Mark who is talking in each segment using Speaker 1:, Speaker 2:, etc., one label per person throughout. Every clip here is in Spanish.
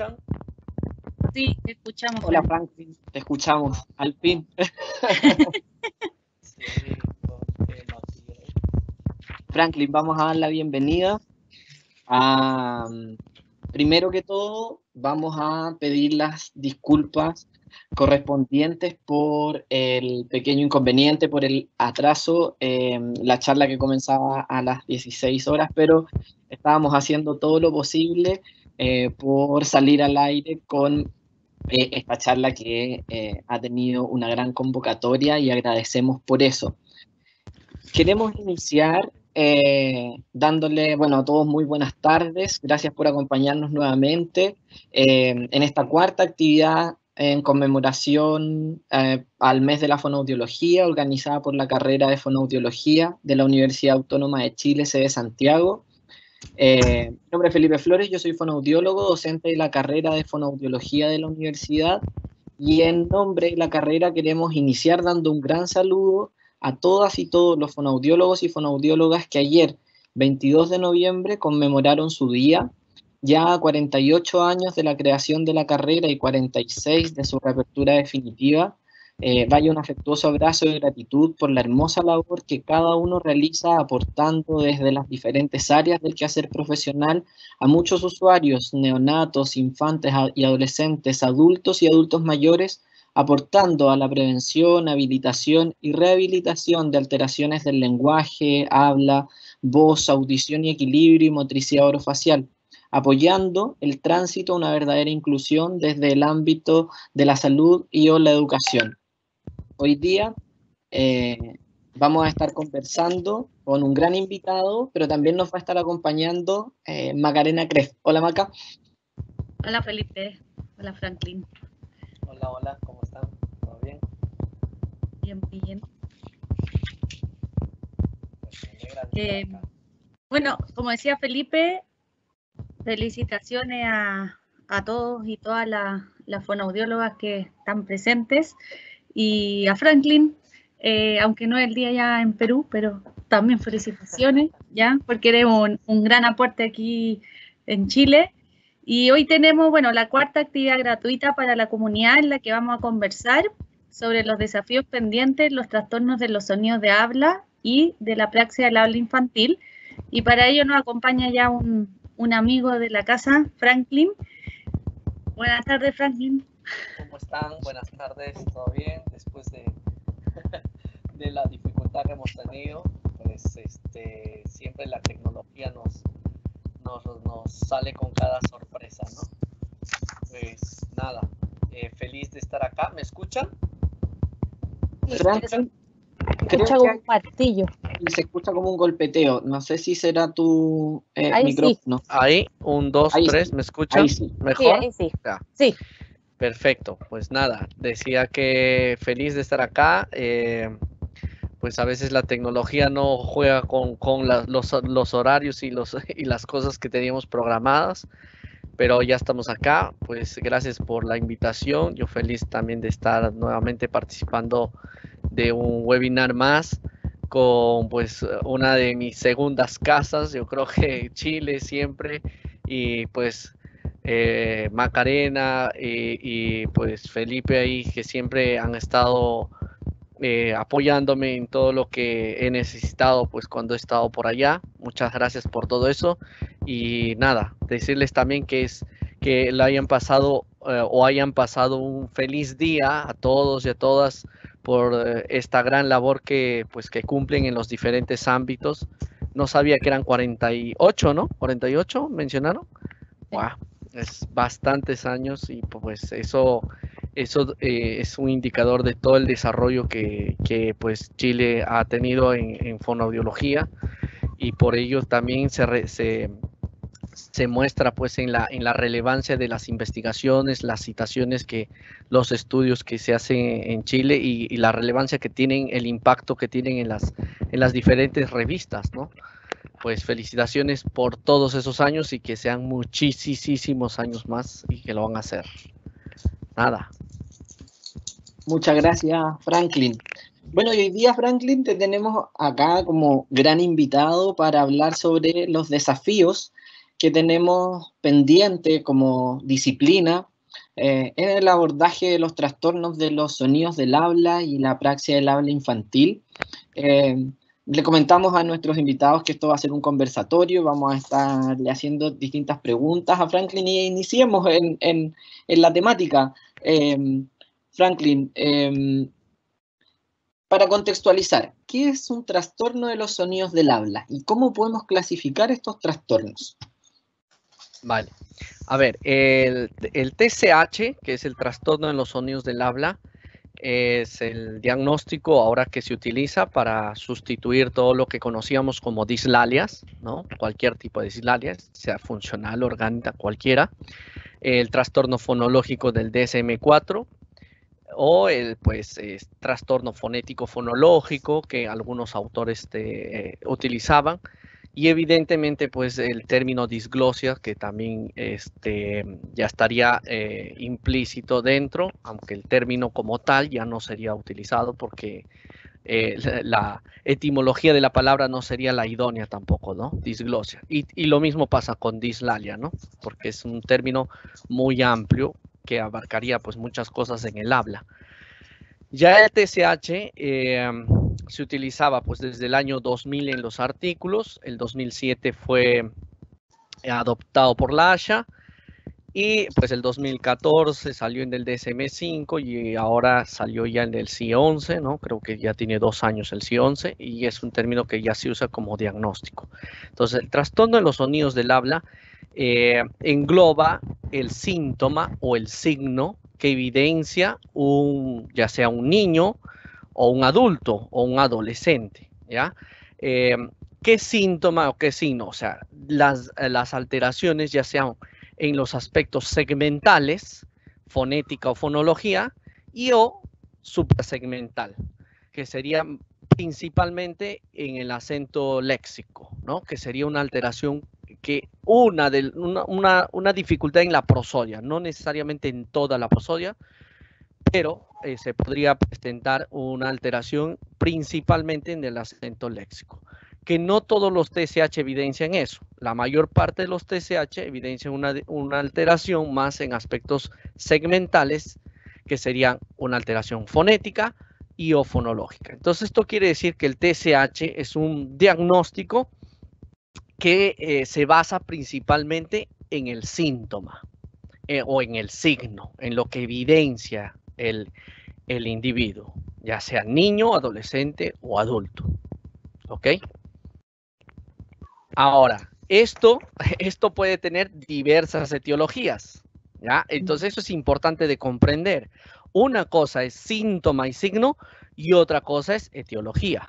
Speaker 1: escuchan?
Speaker 2: Sí, te escuchamos.
Speaker 3: Hola Franklin, te escuchamos, al fin.
Speaker 1: Sí, porque no quiere.
Speaker 3: Franklin, vamos a dar la bienvenida. Primero que todo, vamos a pedir las disculpas correspondientes por el pequeño inconveniente, por el atraso, la charla que comenzaba a las 16 horas, pero estábamos haciendo todo lo posible por salir al aire con esta charla que ha tenido una gran convocatoria y agradecemos por eso. Queremos iniciar dándole, bueno, a todos muy buenas tardes. Gracias por acompañarnos nuevamente en esta cuarta actividad en conmemoración al mes de la fonoaudiología, organizada por la carrera de fonoaudiología de la Universidad Autónoma de Chile, sede Santiago. Mi nombre es Felipe Flores, yo soy fonoaudiólogo, docente de la carrera de fonoaudiología de la universidad, y en nombre de la carrera queremos iniciar dando un gran saludo a todas y todos los fonoaudiólogos y fonoaudiólogas que ayer, 22 de noviembre, conmemoraron su día, ya a 48 años de la creación de la carrera y 46 de su reapertura definitiva. Vaya un afectuoso abrazo de gratitud por la hermosa labor que cada uno realiza aportando desde las diferentes áreas del quehacer profesional a muchos usuarios, neonatos, infantes y adolescentes, adultos y adultos mayores, aportando a la prevención, habilitación y rehabilitación de alteraciones del lenguaje, habla, voz, audición y equilibrio y motricidad orofacial, apoyando el tránsito a una verdadera inclusión desde el ámbito de la salud y o la educación. Hoy día vamos a estar conversando con un gran invitado, pero también nos va a estar acompañando Macarena Cref. Hola, Maca.
Speaker 2: Hola, Felipe. Hola, Franklin.
Speaker 1: Hola, ¿cómo están? ¿Todo bien?
Speaker 2: Bien, bien.
Speaker 1: Pues me alegra de estar acá.
Speaker 2: Bueno, como decía Felipe, felicitaciones a todos y todas las fonoaudiólogas que están presentes, y a Franklin, aunque no es el día ya en Perú, pero también felicitaciones, ¿ya? Porque eres un gran aporte aquí en Chile. Y hoy tenemos, bueno, la cuarta actividad gratuita para la comunidad en la que vamos a conversar sobre los desafíos pendientes, los trastornos de los sonidos de habla y de la praxia del habla infantil. Y para ello nos acompaña ya un amigo de la casa, Franklin. Buenas tardes, Franklin.
Speaker 1: ¿Cómo están? Buenas tardes, ¿todo bien? Después de la dificultad que hemos tenido, pues siempre la tecnología nos sale con cada sorpresa, ¿no? Pues nada, feliz de estar acá. ¿Me escuchan?
Speaker 3: ¿Me escuchan?
Speaker 4: Escucha como un martillo.
Speaker 3: Se escucha como un golpeteo. No sé si será tu
Speaker 4: Ahí
Speaker 3: micrófono.
Speaker 4: sí.
Speaker 1: Ahí, 1, 2,
Speaker 3: Ahí
Speaker 1: 3,
Speaker 3: sí.
Speaker 1: ¿me escuchan?
Speaker 3: Ahí sí.
Speaker 1: ¿Mejor?
Speaker 4: Sí, ahí sí.
Speaker 1: Ya.
Speaker 4: Sí.
Speaker 1: Perfecto, pues nada, decía que feliz de estar acá. Pues a veces la tecnología no juega con los horarios y las cosas que teníamos programadas, pero ya estamos acá. Pues gracias por la invitación. Yo feliz también de estar nuevamente participando de un webinar más con pues una de mis segundas casas, yo creo que Chile siempre, y pues Macarena y pues Felipe ahí, que siempre han estado apoyándome en todo lo que he necesitado pues cuando he estado por allá. Muchas gracias por todo eso, y nada, decirles también que lo hayan pasado o hayan pasado un feliz día a todos y a todas por esta gran labor que cumplen en los diferentes ámbitos. No sabía que eran 48, ¿no? 48 mencionaron. Wow, es bastantes años, y pues eso es un indicador de todo el desarrollo que pues Chile ha tenido en fonoaudiología, y por ello también se muestra pues en la relevancia de las investigaciones, las citaciones, los estudios que se hacen en Chile, y la relevancia que tienen, el impacto que tienen en las diferentes revistas, ¿no? Pues felicitaciones por todos esos años, y que sean muchísimos años más, y que lo van a hacer. Nada.
Speaker 3: Muchas gracias, Franklin. Bueno, y hoy día, Franklin, te tenemos acá como gran invitado para hablar sobre los desafíos que tenemos pendiente como disciplina es el abordaje de los trastornos de los sonidos del habla y la apraxia del habla infantil. Le comentamos a nuestros invitados que esto va a ser un conversatorio, vamos a estarle haciendo distintas preguntas a Franklin y iniciemos en la temática. Franklin, para contextualizar, ¿qué es un trastorno de los sonidos del habla y cómo podemos clasificar estos trastornos?
Speaker 1: Vale. A ver, el TSH, que es el trastorno de los sonidos del habla, es el diagnóstico ahora que se utiliza para sustituir todo lo que conocíamos como dislalias, ¿no? Cualquier tipo de dislalia, sea funcional, orgánica, cualquiera. El trastorno fonológico del DSM-4 o el trastorno fonético fonológico que algunos autores utilizaban. Y evidentemente, pues el término disglosia, que también ya estaría implícito dentro, aunque el término como tal ya no sería utilizado porque la etimología de la palabra no sería la idónea tampoco, ¿no? Disglosia. Y lo mismo pasa con dislalia, ¿no? Porque es un término muy amplio que abarcaría pues muchas cosas en el habla. Ya el TSH se utilizaba pues desde el año 2000 en los artículos, el 2007 fue adoptado por la ASHA y pues el 2014 salió en el DSM-5 y ahora salió ya en el CIE-11, ¿no? Creo que ya tiene 2 años el CIE-11 y es un término que ya se usa como diagnóstico. Entonces el trastorno de los sonidos del habla engloba el síntoma o el signo que evidencia ya sea un niño o un adulto o un adolescente, ¿ya? ¿Qué síntoma o qué signo? O sea, las alteraciones ya sean en los aspectos segmentales, fonética o fonología, y o suprasegmental, que sería principalmente en el acento léxico, ¿no? Que sería una alteración que una dificultad en la prosodia, no necesariamente en toda la prosodia, pero se podría presentar una alteración principalmente en el acento léxico. Que no todos los TSH evidencian eso. La mayor parte de los TSH evidencian una alteración más en aspectos segmentales, que serían una alteración fonética y o fonológica. Entonces esto quiere decir que el TSH es un diagnóstico que se basa principalmente en el síntoma o en el signo, en lo que evidencia el individuo, ya sea niño, adolescente o adulto. ¿Ok? Ahora, esto puede tener diversas etiologías, ¿ya? Entonces eso es importante de comprender. Una cosa es síntoma y signo y otra cosa es etiología.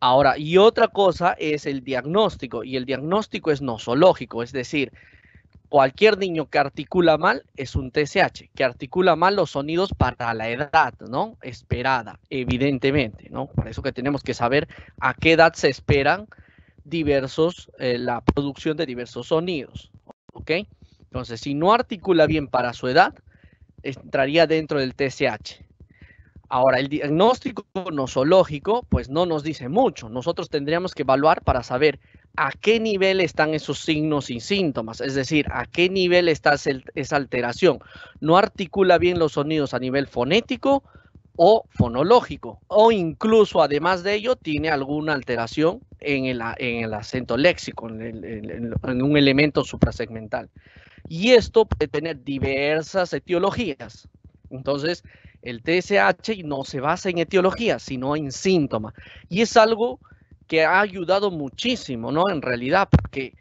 Speaker 1: Ahora, y otra cosa es el diagnóstico, y el diagnóstico es nosológico, es decir, cualquier niño que articula mal es un TSH, que articula mal los sonidos para la edad, ¿no? Esperada, evidentemente, ¿no? Por eso que tenemos que saber a qué edad se esperan la producción de diversos sonidos, ¿ok? Entonces, si no articula bien para su edad, entraría dentro del TSH. Ahora, el diagnóstico nosológico, pues no nos dice mucho. Nosotros tendríamos que evaluar para saber a qué nivel están esos signos y síntomas, es decir, a qué nivel está esa alteración. No articula bien los sonidos a nivel fonético o fonológico, o incluso, además de ello, tiene alguna alteración en el acento léxico, en un elemento suprasegmental. Y esto puede tener diversas etiologías. Entonces, el TSH no se basa en etiología, sino en síntoma. Y es algo que ha ayudado muchísimo, ¿no? En realidad, porque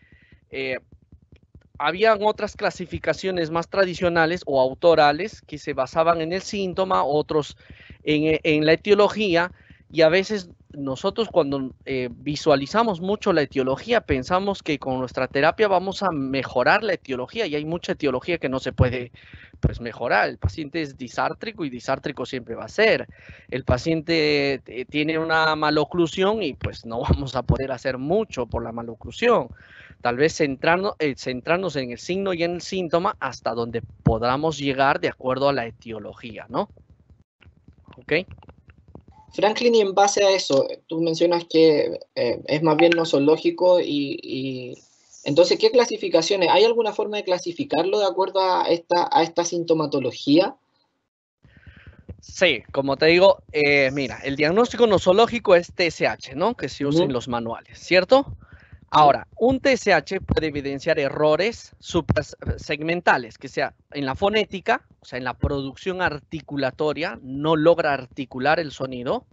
Speaker 1: habían otras clasificaciones más tradicionales o autorales que se basaban en el síntoma, otros en la etiología, y a veces nosotros cuando visualizamos mucho la etiología pensamos que con nuestra terapia vamos a mejorar la etiología, y hay mucha etiología que no se puede pues mejorar. El paciente es disártrico y disártrico siempre va a ser. El paciente tiene una maloclusión y pues no vamos a poder hacer mucho por la maloclusión. Tal vez centrarnos en el signo y en el síntoma hasta donde podamos llegar de acuerdo a la etiología, ¿no? ¿Ok?
Speaker 3: Franklin, y en base a eso, tú mencionas que es más bien nosológico y Entonces, ¿qué clasificaciones? ¿Hay alguna forma de clasificarlo de acuerdo a esta sintomatología?
Speaker 1: Sí, como te digo, mira, el diagnóstico nosológico es TSH, ¿no? Que se usa en
Speaker 3: Ujú.
Speaker 1: los manuales, ¿cierto? Ahora, un TSH puede evidenciar errores suprasegmentales, que sea en la fonética, o sea, en la producción articulatoria, no logra articular el sonido,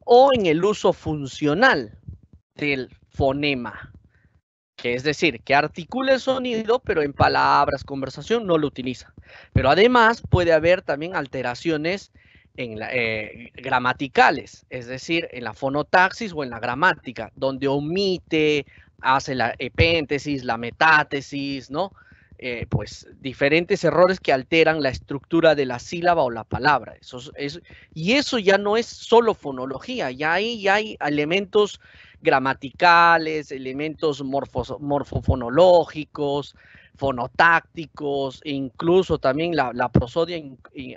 Speaker 1: o en el uso funcional del fonema, que es decir, que articula el sonido, pero en palabras, conversación, no lo utiliza. Pero además puede haber también alteraciones gramaticales, es decir, en la fonotaxis o en la gramática, donde omite, hace la epéntesis, la metátesis, ¿no? Pues diferentes errores que alteran la estructura de la sílaba o la palabra. Y eso ya no es solo fonología, ya hay elementos gramaticales, elementos morfofonológicos, fonotácticos, e incluso también la prosodia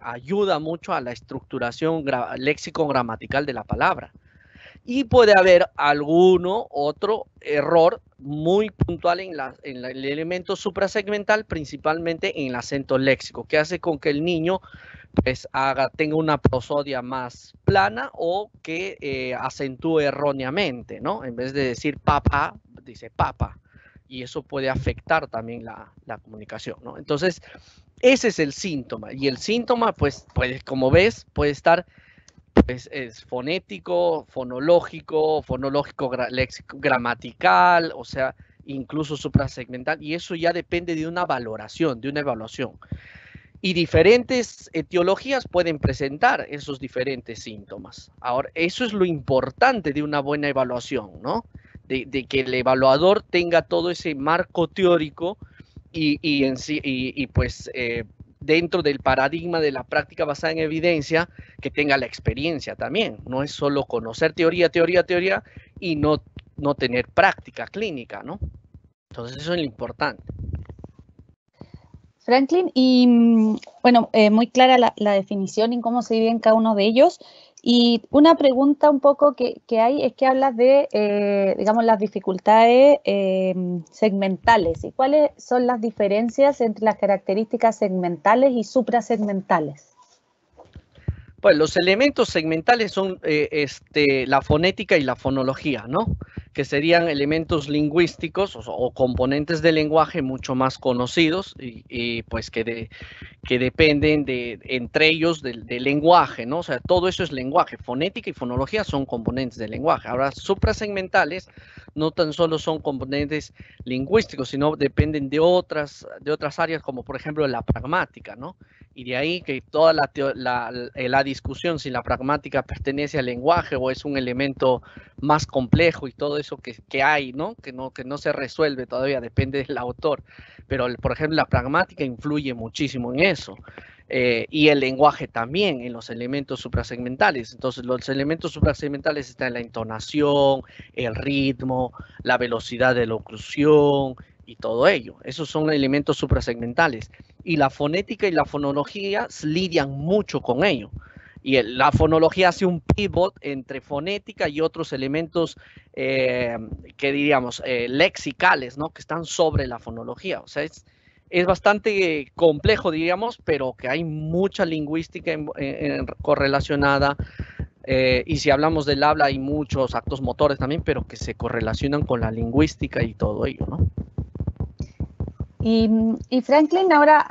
Speaker 1: ayuda mucho a la estructuración léxico-gramatical de la palabra. Y puede haber alguno otro error muy puntual en el elemento suprasegmental, principalmente en el acento léxico, que hace con que el niño pues tenga una prosodia más plana o que acentúe erróneamente, ¿no? En vez de decir papá, dice papa. Y eso puede afectar también la comunicación, ¿no? Entonces, ese es el síntoma. Y el síntoma, pues como ves, puede estar pues, es fonético, fonológico, léxico, gramatical, o sea, incluso suprasegmental, y eso ya depende de una valoración, de una evaluación. Y diferentes etiologías pueden presentar esos diferentes síntomas. Ahora, eso es lo importante de una buena evaluación, ¿no? De que el evaluador tenga todo ese marco teórico y pues dentro del paradigma de la práctica basada en evidencia, que tenga la experiencia también. No es solo conocer teoría y no tener práctica clínica, ¿no? Entonces eso es lo importante.
Speaker 4: Franklin, y bueno, muy clara la definición y cómo se dividen cada uno de ellos. Y una pregunta un poco que hay es que hablas de, digamos, las dificultades segmentales. ¿Y cuáles son las diferencias entre las características segmentales y suprasegmentales?
Speaker 1: Pues los elementos segmentales son la fonética y la fonología, ¿no? Que serían elementos lingüísticos o componentes del lenguaje mucho más conocidos y pues que dependen entre ellos del lenguaje, ¿no? O sea, todo eso es lenguaje. Fonética y fonología son componentes del lenguaje. Ahora, suprasegmentales no tan solo son componentes lingüísticos, sino dependen de otras áreas, como por ejemplo la pragmática, ¿no? Y de ahí que toda la discusión si la pragmática pertenece al lenguaje o es un elemento más complejo y todo eso que hay, ¿no? Que no se resuelve todavía, depende del autor. Pero, por ejemplo, la pragmática influye muchísimo en eso. Y el lenguaje también, en los elementos suprasegmentales. Entonces, los elementos suprasegmentales están en la entonación, el ritmo, la velocidad de la oclusión y todo ello. Esos son elementos suprasegmentales. Y la fonética y la fonología lidian mucho con ello. Y la fonología hace un pivot entre fonética y otros elementos que diríamos lexicales, ¿no? Que están sobre la fonología. O sea, es bastante complejo, diríamos, pero que hay mucha lingüística correlacionada. Y si hablamos del habla, hay muchos actos motores también, pero que se correlacionan con la lingüística y todo ello, ¿no?
Speaker 4: Y Franklin, ahora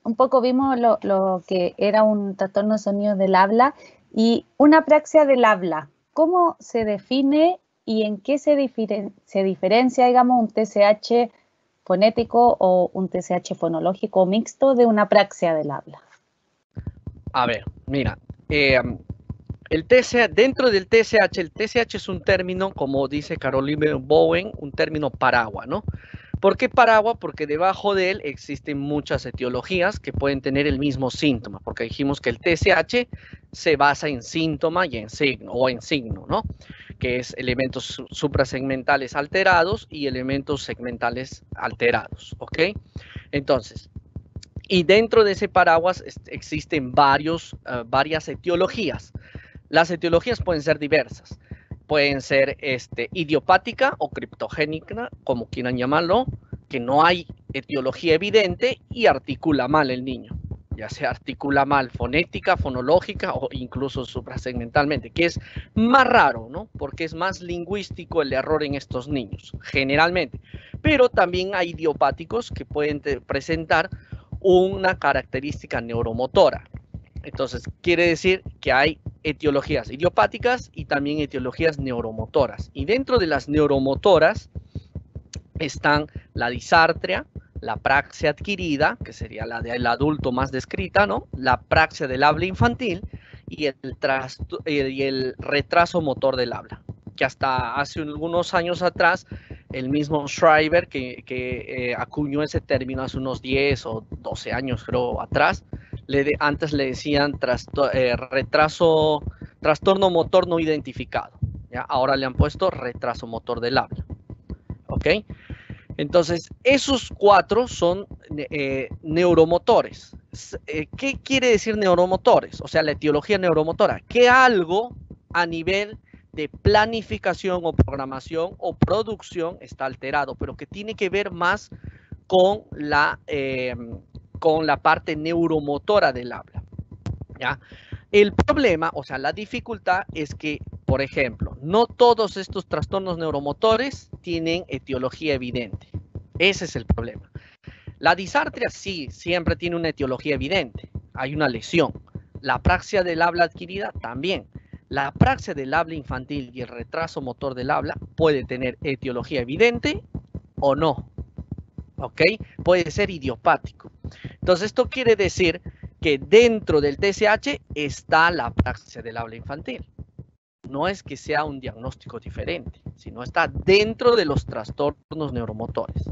Speaker 4: un poco vimos lo que era un trastorno de sonido del habla y una apraxia del habla. ¿Cómo se define y en qué se diferencia, digamos, un TSH fonético o un TSH fonológico mixto de una apraxia del habla?
Speaker 1: A ver, mira, dentro del TSH, el TSH es un término, como dice Caroline Bowen, un término paraguas, ¿no? ¿Por qué paraguas? Porque debajo de él existen muchas etiologías que pueden tener el mismo síntoma, porque dijimos que el TSH se basa en síntoma y en signo, ¿no? Que es elementos suprasegmentales alterados y elementos segmentales alterados, ¿ok? Entonces, y dentro de ese paraguas existen varias etiologías. Las etiologías pueden ser diversas. pueden ser idiopática o criptogénica, como quieran llamarlo, que no hay etiología evidente y articula mal el niño, ya sea articula mal fonética, fonológica o incluso suprasegmentalmente, que es más raro, ¿no? Porque es más lingüístico el error en estos niños, generalmente. Pero también hay idiopáticos que pueden presentar una característica neuromotora. Entonces, quiere decir que hay etiologías idiopáticas y también etiologías neuromotoras. Y dentro de las neuromotoras están la disartria, la praxia adquirida, que sería la del adulto más descrita, ¿no? La praxia del habla infantil y el retraso motor del habla, que hasta hace algunos años atrás, el mismo Schreiber, que acuñó ese término hace unos 10 o 12 años, creo, atrás, antes le decían trastorno motor no identificado, ¿ya? Ahora le han puesto retraso motor del habla, ¿ok? Entonces, esos 4 son neuromotores. ¿Qué quiere decir neuromotores? O sea, la etiología neuromotora, que algo a nivel de planificación o programación o producción está alterado, pero que tiene que ver más con la parte neuromotora del habla, ¿ya? El problema, o sea, la dificultad es que, por ejemplo, no todos estos trastornos neuromotores tienen etiología evidente. Ese es el problema. La disartria sí, siempre tiene una etiología evidente. Hay una lesión. La praxia del habla adquirida también. La praxia del habla infantil y el retraso motor del habla puede tener etiología evidente o no. ¿Ok? Puede ser idiopático. Entonces, esto quiere decir que dentro del TSH está la praxia del habla infantil. No es que sea un diagnóstico diferente, sino está dentro de los trastornos neuromotores.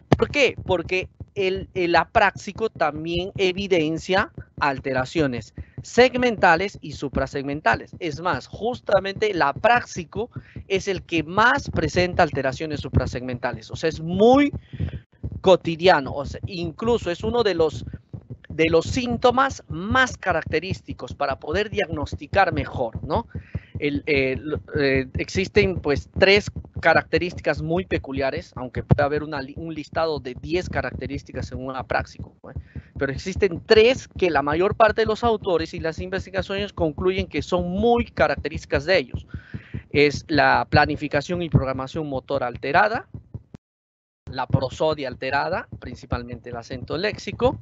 Speaker 1: ¿Por qué? Porque el apráxico también evidencia alteraciones segmentales y suprasegmentales. Es más, justamente el apráxico es el que más presenta alteraciones suprasegmentales. O sea, es muy cotidiano. O sea, incluso es uno de los síntomas más característicos para poder diagnosticar mejor, ¿no? Existen pues 3 características muy peculiares, aunque puede haber un listado de 10 características en un apráxico, ¿no? Pero existen 3 que la mayor parte de los autores y las investigaciones concluyen que son muy características de ellos. Es la planificación y programación motora alterada, la prosodia alterada, principalmente el acento léxico,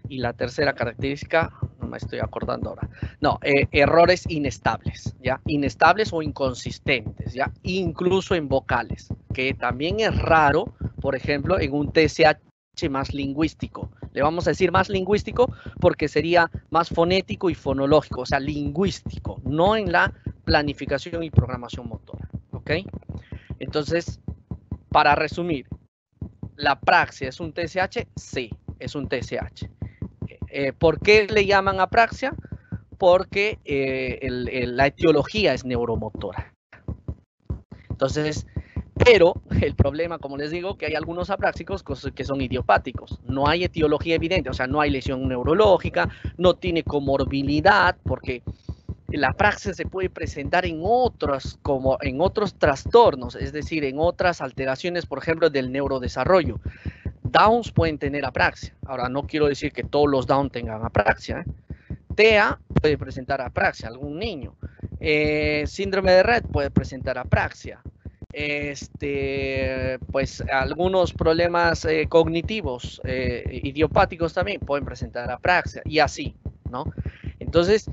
Speaker 1: y la tercera característica, no me estoy acordando ahora, no, errores inestables, ¿ya? Inestables o inconsistentes, ¿ya? Incluso en vocales, que también es raro, por ejemplo, en un TSH más lingüístico. Le vamos a decir más lingüístico porque sería más fonético y fonológico, o sea, lingüístico, no en la planificación y programación motora, ¿ok? Entonces, para resumir, ¿la praxia es un TSH? Sí, es un TSH. ¿Por qué le llaman apraxia? Porque la etiología es neuromotora. Entonces, pero el problema, como les digo, que hay algunos apráxicos que son idiopáticos. No hay etiología evidente, o sea, no hay lesión neurológica, no tiene comorbilidad, porque la apraxia se puede presentar en otros trastornos, es decir, en otras alteraciones, por ejemplo, del neurodesarrollo. Downs pueden tener apraxia. Ahora, no quiero decir que todos los Down tengan apraxia, ¿eh? TEA puede presentar apraxia, algún niño. Síndrome de Rett puede presentar apraxia. Pues algunos problemas cognitivos, idiopáticos también pueden presentar apraxia y así, ¿no? Entonces,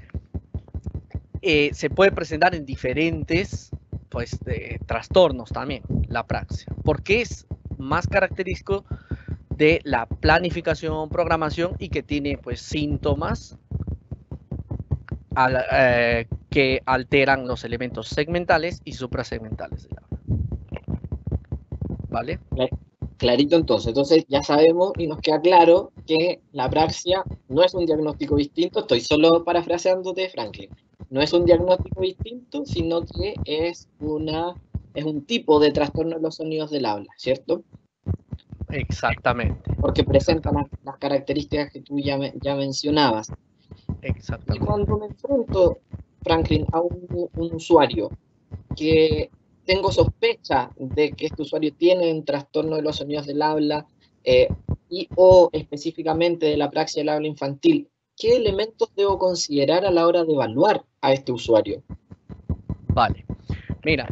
Speaker 1: se puede presentar en diferentes, pues, trastornos también, la apraxia, porque es más característico de la planificación, programación y que tiene pues síntomas que alteran los elementos segmentales y suprasegmentales del habla. ¿Vale?
Speaker 3: Clarito entonces ya sabemos y nos queda claro que la apraxia no es un diagnóstico distinto, estoy solo parafraseándote, Franklin, no es un diagnóstico distinto, sino que es un tipo de trastorno de los sonidos del habla, ¿cierto?
Speaker 1: Exactamente.
Speaker 3: Porque presentan las características que tú ya mencionabas.
Speaker 1: Exactamente.
Speaker 3: Y cuando me enfrento, Franklin, a un usuario que tengo sospecha de que este usuario tiene un trastorno de los sonidos del habla o específicamente de la apraxia del habla infantil, ¿qué elementos debo considerar a la hora de evaluar a este usuario?
Speaker 1: Vale, mira,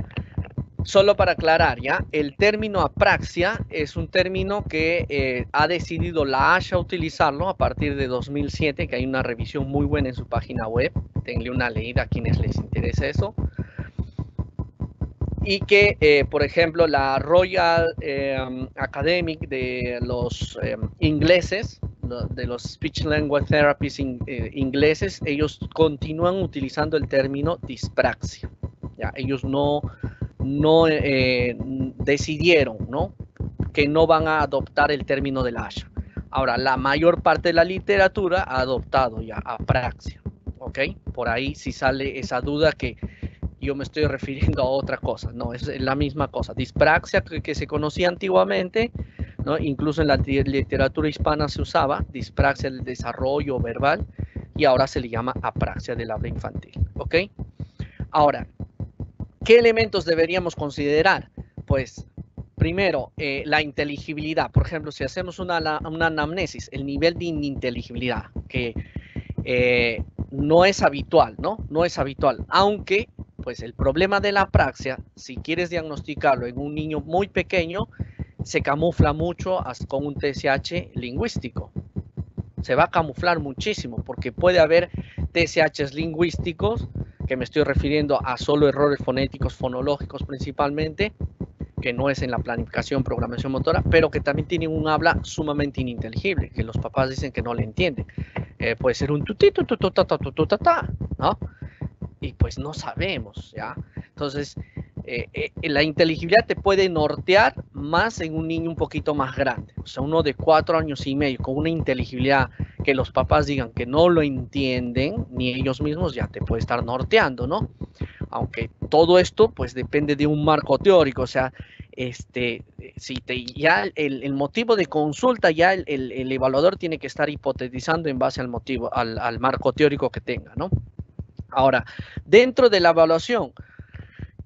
Speaker 1: solo para aclarar, ¿ya? El término apraxia es un término que ha decidido la ASHA utilizarlo a partir de 2007, que hay una revisión muy buena en su página web. Denle una leída a quienes les interese eso. Y que, por ejemplo, la Royal Academic de los ingleses, de los Speech Language Therapists ingleses, ellos continúan utilizando el término dispraxia. ¿Ya? Ellos no decidieron, ¿no?, que no van a adoptar el término de la ASHA. Ahora, la mayor parte de la literatura ha adoptado ya apraxia, ¿ok? Por ahí sí sale esa duda que yo me estoy refiriendo a otra cosa. No, es la misma cosa. Dispraxia que se conocía antiguamente, ¿no? Incluso en la literatura hispana se usaba dispraxia del desarrollo verbal y ahora se le llama apraxia del habla infantil, ¿ok? Ahora, ¿qué elementos deberíamos considerar? Pues, primero, la inteligibilidad. Por ejemplo, si hacemos una anamnesis, el nivel de ininteligibilidad, que no es habitual, ¿no? No es habitual, aunque, pues, el problema de la apraxia, si quieres diagnosticarlo en un niño muy pequeño, se camufla mucho con un TSH lingüístico. Se va a camuflar muchísimo, porque puede haber TSHs lingüísticos, que me estoy refiriendo a solo errores fonéticos, fonológicos principalmente, que no es en la planificación, programación motora, pero que también tienen un habla sumamente ininteligible, que los papás dicen que no le entienden. Puede ser un tutito, tututata, ¿no? Y pues no sabemos, ¿ya? Entonces, la inteligibilidad te puede nortear más en un niño un poquito más grande. O sea, uno de 4 años y medio con una inteligibilidad que los papás digan que no lo entienden, ni ellos mismos, ya te puede estar norteando, ¿no? Aunque todo esto, pues, depende de un marco teórico. O sea, si ya el motivo de consulta, ya el evaluador tiene que estar hipotetizando en base al motivo, al marco teórico que tenga, ¿no? Ahora, dentro de la evaluación,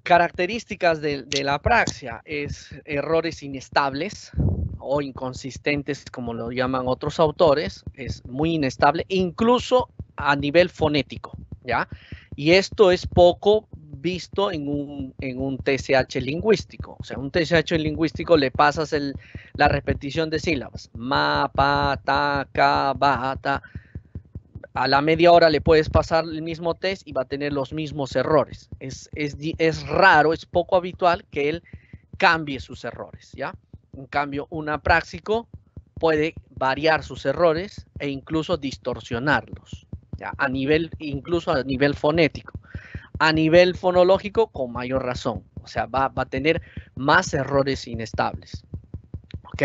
Speaker 1: características de la apraxia es errores inestables o inconsistentes, como lo llaman otros autores. Es muy inestable, incluso a nivel fonético, ¿ya? Y esto es poco visto en un TSH lingüístico. O sea, un TSH lingüístico le pasas la repetición de sílabas. Ma, pa, ta, ka, ba, ta. A la media hora le puedes pasar el mismo test y va a tener los mismos errores. Es raro, es poco habitual que él cambie sus errores, ¿ya? En cambio, un apráxico puede variar sus errores e incluso distorsionarlos, ¿ya? Incluso a nivel fonético. A nivel fonológico, con mayor razón. O sea, va a tener más errores inestables, ¿ok?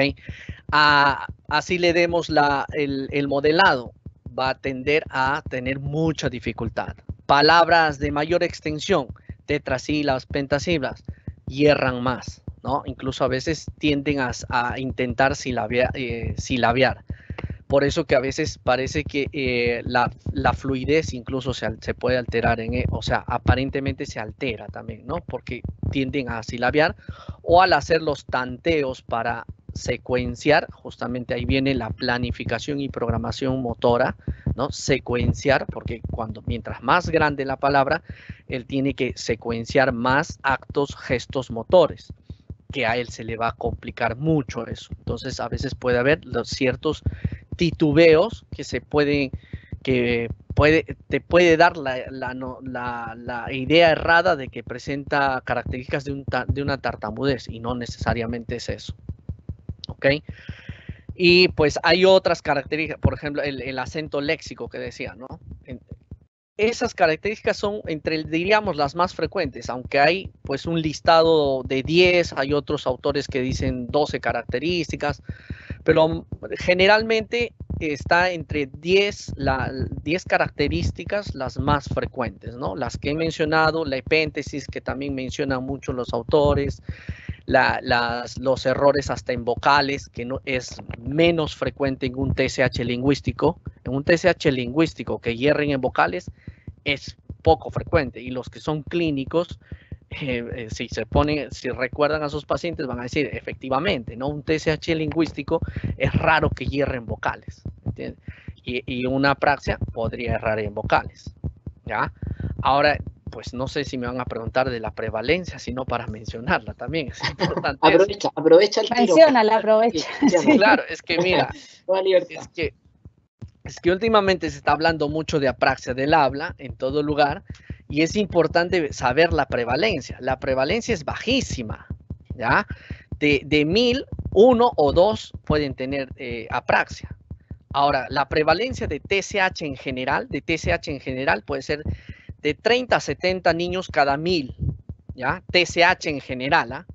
Speaker 1: Así le demos el modelado. Va a tender a tener mucha dificultad. Palabras de mayor extensión, tetrasílabas, pentasílabas, hierran más, ¿no? Incluso a veces tienden a intentar silabear. Por eso que a veces parece que la fluidez incluso se puede alterar, o sea, aparentemente se altera también, ¿no? Porque tienden a silabear o al hacer los tanteos para secuenciar, justamente ahí viene la planificación y programación motora, ¿no? Secuenciar, porque mientras más grande la palabra, él tiene que secuenciar más actos, gestos motores, que a él se le va a complicar mucho eso. Entonces, a veces puede haber ciertos titubeos que te puede dar la idea errada de que presenta características de una tartamudez, y no necesariamente es eso. ¿Ok? Y pues hay otras características, por ejemplo, el acento léxico que decía, ¿no? Esas características son diríamos, las más frecuentes, aunque hay pues un listado de 10, hay otros autores que dicen 12 características, pero generalmente está entre 10 características las más frecuentes, ¿no? Las que he mencionado, la epéntesis, que también mencionan mucho los autores, los errores hasta en vocales, que no es menos frecuente en un TSH lingüístico. En un TSH lingüístico que hierren en vocales es poco frecuente, y los que son clínicos si recuerdan a sus pacientes, van a decir, efectivamente, ¿no? Un TSH lingüístico es raro que hierre en vocales, ¿entiendes? Y una apraxia podría errar en vocales, ¿ya? Ahora, pues no sé si me van a preguntar de la prevalencia, sino para mencionarla también, es importante.
Speaker 3: Aprovecha el tiro.
Speaker 4: Menciónala, aprovecha.
Speaker 1: Sí. Claro, es que mira,
Speaker 3: es
Speaker 1: que últimamente se está hablando mucho de apraxia del habla en todo lugar, y es importante saber la prevalencia. La prevalencia es bajísima, ¿ya? De 1000, 1 o 2 pueden tener apraxia. Ahora, la prevalencia de TSH en general, puede ser de 30 a 70 niños cada 1000, ¿ya? TSH en general, ¿ah?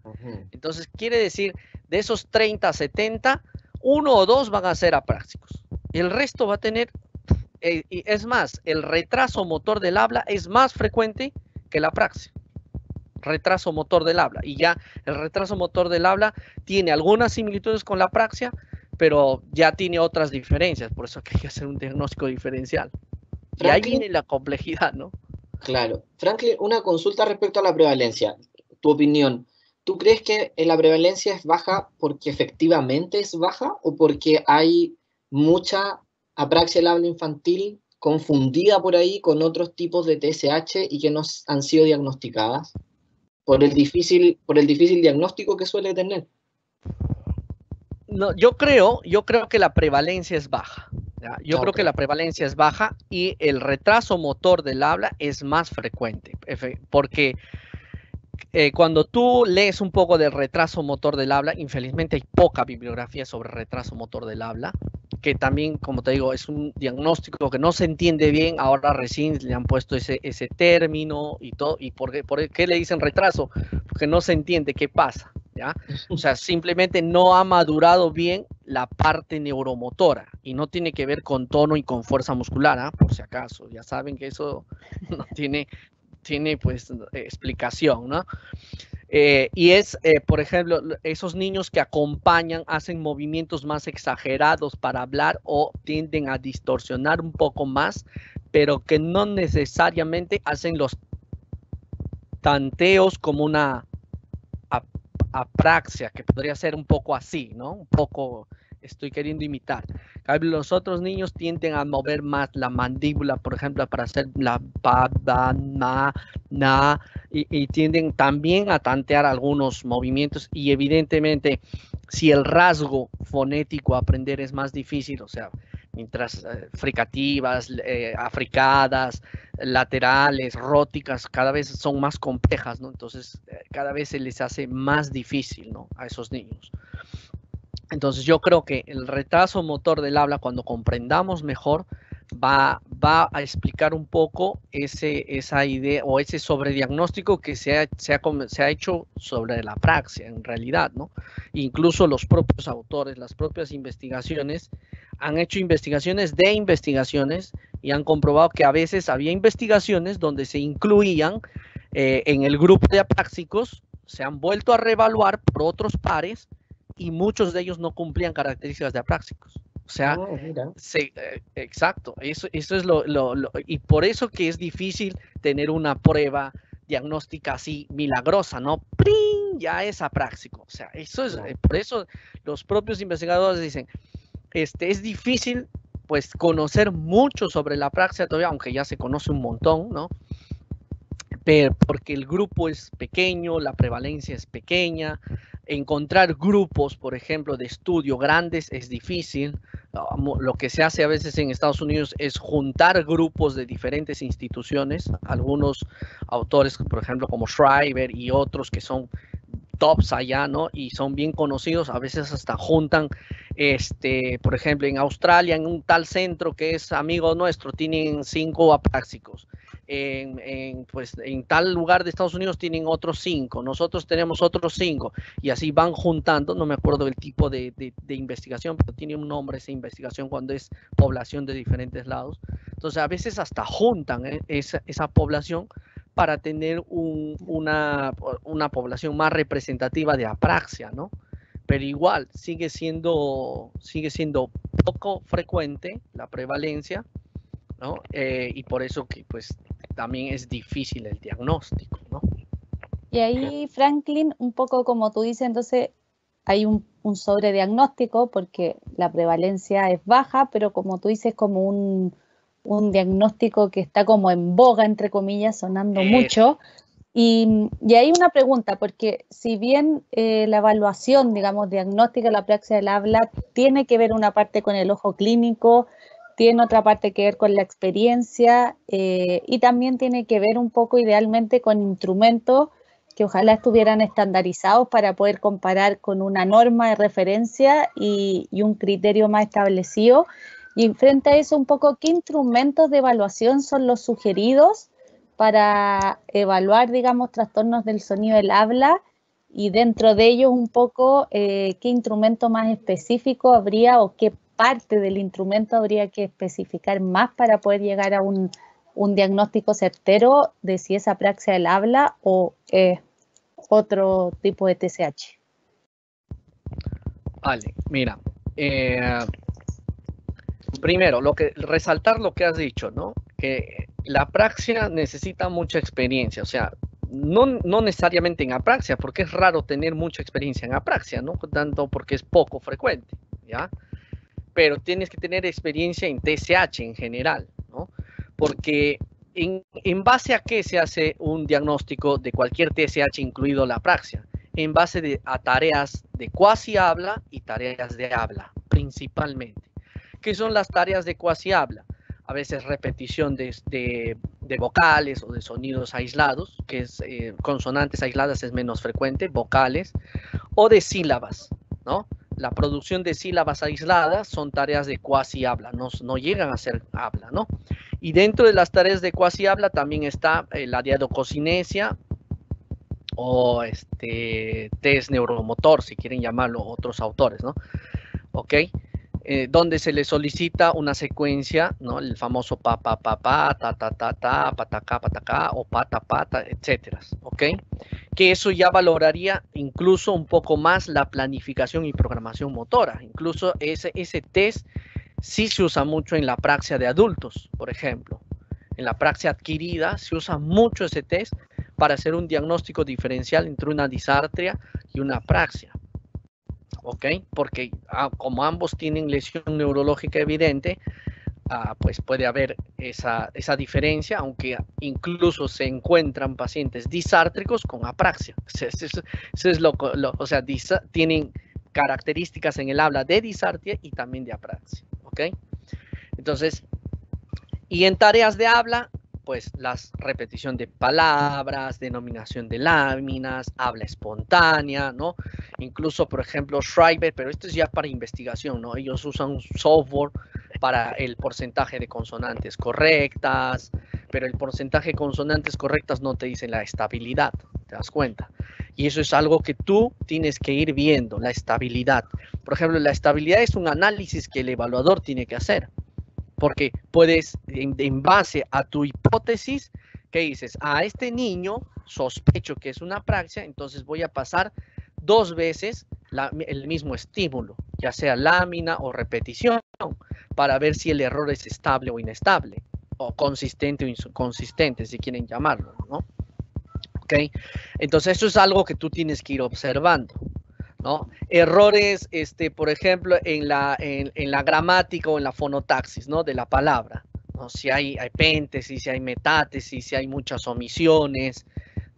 Speaker 1: Entonces, quiere decir, de esos 30 a 70, 1 o 2 van a ser apráxicos. El resto va a tener, es más, el retraso motor del habla es más frecuente que la apraxia. Retraso motor del habla. Y ya el retraso motor del habla tiene algunas similitudes con la apraxia, pero ya tiene otras diferencias. Por eso que hay que hacer un diagnóstico diferencial. Y ahí viene la complejidad, ¿no?
Speaker 3: Claro. Franklin, una consulta respecto a la prevalencia. Tu opinión. ¿Tú crees que la prevalencia es baja porque efectivamente es baja o porque hay mucha apraxia del habla infantil confundida por ahí con otros tipos de TSH y que no han sido diagnosticadas por el difícil diagnóstico que suele tener?
Speaker 1: No, yo creo que la prevalencia es baja. ¿Ya? Yo creo que la prevalencia es baja y el retraso motor del habla es más frecuente, porque cuando tú lees un poco del retraso motor del habla, infelizmente hay poca bibliografía sobre retraso motor del habla, que también, como te digo, es un diagnóstico que no se entiende bien. Ahora recién le han puesto ese término y todo. ¿Y por qué le dicen retraso? Porque no se entiende qué pasa, ¿ya? O sea, simplemente no ha madurado bien la parte neuromotora y no tiene que ver con tono y con fuerza muscular, ¿eh? Por si acaso. Ya saben que eso no tiene pues explicación, ¿no? Y es, por ejemplo, esos niños que acompañan, hacen movimientos más exagerados para hablar o tienden a distorsionar un poco más, pero que no necesariamente hacen los tanteos como una apraxia, que podría ser un poco así, ¿no? Un poco, estoy queriendo imitar. Los otros niños tienden a mover más la mandíbula, por ejemplo, para hacer la pa, da, na, y tienden también a tantear algunos movimientos, y evidentemente si el rasgo fonético a aprender es más difícil, o sea, mientras fricativas, africadas, laterales, róticas, cada vez son más complejas, ¿no? Entonces, cada vez se les hace más difícil, ¿no? A esos niños. Entonces, yo creo que el retraso motor del habla, cuando comprendamos mejor, va a explicar un poco esa idea o ese sobrediagnóstico que se ha hecho sobre la apraxia, en realidad, ¿no? Incluso los propios autores, las propias investigaciones, han hecho investigaciones de investigaciones y han comprobado que a veces había investigaciones donde se incluían en el grupo de apráxicos, se han vuelto a reevaluar por otros pares y muchos de ellos no cumplían características de apráxicos. O sea, exacto, eso es y por eso que es difícil tener una prueba diagnóstica así milagrosa, ¿no? ¡Pring! Ya es apráxico. O sea, eso es, por eso los propios investigadores dicen, es difícil pues conocer mucho sobre la apraxia todavía, aunque ya se conoce un montón, ¿no? Pero porque el grupo es pequeño, la prevalencia es pequeña, encontrar grupos, por ejemplo, de estudio grandes es difícil. Lo que se hace a veces en Estados Unidos es juntar grupos de diferentes instituciones, algunos autores, por ejemplo, como Schreiber y otros que son tops allá, ¿no? Y son bien conocidos, a veces hasta juntan, por ejemplo, en Australia, en un tal centro que es amigo nuestro, tienen 5 apráxicos. Pues, en tal lugar de Estados Unidos tienen otros 5, nosotros tenemos otros 5, y así van juntando. No me acuerdo del tipo de investigación, pero tiene un nombre esa investigación cuando es población de diferentes lados. Entonces a veces hasta juntan esa población para tener una población más representativa de apraxia, ¿no? Pero igual sigue siendo poco frecuente la prevalencia, ¿no? Y por eso que pues también es difícil el diagnóstico, ¿no?
Speaker 4: Y ahí, Franklin, un poco como tú dices, entonces hay un sobrediagnóstico porque la prevalencia es baja, pero como tú dices, como un diagnóstico que está como en boga, entre comillas, sonando mucho. Y hay una pregunta, porque si bien la evaluación, digamos, diagnóstica de la apraxia del habla tiene que ver una parte con el ojo clínico, tiene otra parte que ver con la experiencia y también tiene que ver un poco idealmente con instrumentos que ojalá estuvieran estandarizados para poder comparar con una norma de referencia y un criterio más establecido. Y frente a eso, un poco, ¿qué instrumentos de evaluación son los sugeridos para evaluar, digamos, trastornos del sonido del habla? Y dentro de ellos, un poco, ¿qué instrumento más específico habría o qué parte del instrumento habría que especificar más para poder llegar a un diagnóstico certero de si es apraxia del habla o otro tipo de TSH?
Speaker 1: Vale, mira, primero, resaltar lo que has dicho, ¿no? Que la apraxia necesita mucha experiencia, o sea, no necesariamente en apraxia, porque es raro tener mucha experiencia en apraxia, ¿no? Tanto porque es poco frecuente, ¿ya? Pero tienes que tener experiencia en TSH en general, ¿no? Porque en base a qué se hace un diagnóstico de cualquier TSH, incluido la apraxia, en base a tareas de cuasi habla y tareas de habla, principalmente. ¿Qué son las tareas de cuasi habla? A veces repetición de vocales o de sonidos aislados, que es consonantes aisladas es menos frecuente, vocales, o de sílabas, ¿no? La producción de sílabas aisladas son tareas de cuasi habla, no llegan a ser habla, ¿no? Y dentro de las tareas de cuasi habla también está la diadococinesia o test neuromotor, si quieren llamarlo otros autores, ¿no? ¿Ok? Donde se le solicita una secuencia, ¿no? El famoso pa, pa, pa, pa, ta, ta, ta, ta, patacá, patacá, o pata, pata, etcétera, ¿ok? Que eso ya valoraría incluso un poco más la planificación y programación motora. Incluso ese test sí se usa mucho en la apraxia de adultos, por ejemplo. En la apraxia adquirida se usa mucho ese test para hacer un diagnóstico diferencial entre una disartria y una apraxia. ¿Ok? Porque como ambos tienen lesión neurológica evidente, pues puede haber esa diferencia, aunque incluso se encuentran pacientes disártricos con apraxia. Eso es o sea, tienen características en el habla de disartria y también de apraxia. ¿Ok? Entonces, y en tareas de habla, pues las repetición de palabras, denominación de láminas, habla espontánea, ¿no? Incluso, por ejemplo, Schreiber, pero esto es ya para investigación, ¿no? Ellos usan un software para el porcentaje de consonantes correctas, pero el porcentaje de consonantes correctas no te dice la estabilidad, ¿te das cuenta? Y eso es algo que tú tienes que ir viendo, la estabilidad. Por ejemplo, la estabilidad es un análisis que el evaluador tiene que hacer. Porque puedes, en base a tu hipótesis, ¿qué dices? A este niño sospecho que es una apraxia, entonces voy a pasar 2 veces el mismo estímulo, ya sea lámina o repetición, para ver si el error es estable o inestable, o consistente o inconsistente, si quieren llamarlo, ¿no? ¿Ok? Entonces eso es algo que tú tienes que ir observando, ¿no? Errores, por ejemplo, en la gramática o en la fonotaxis, ¿no? De la palabra, ¿no? Si hay péntesis, si hay metátesis, si hay muchas omisiones,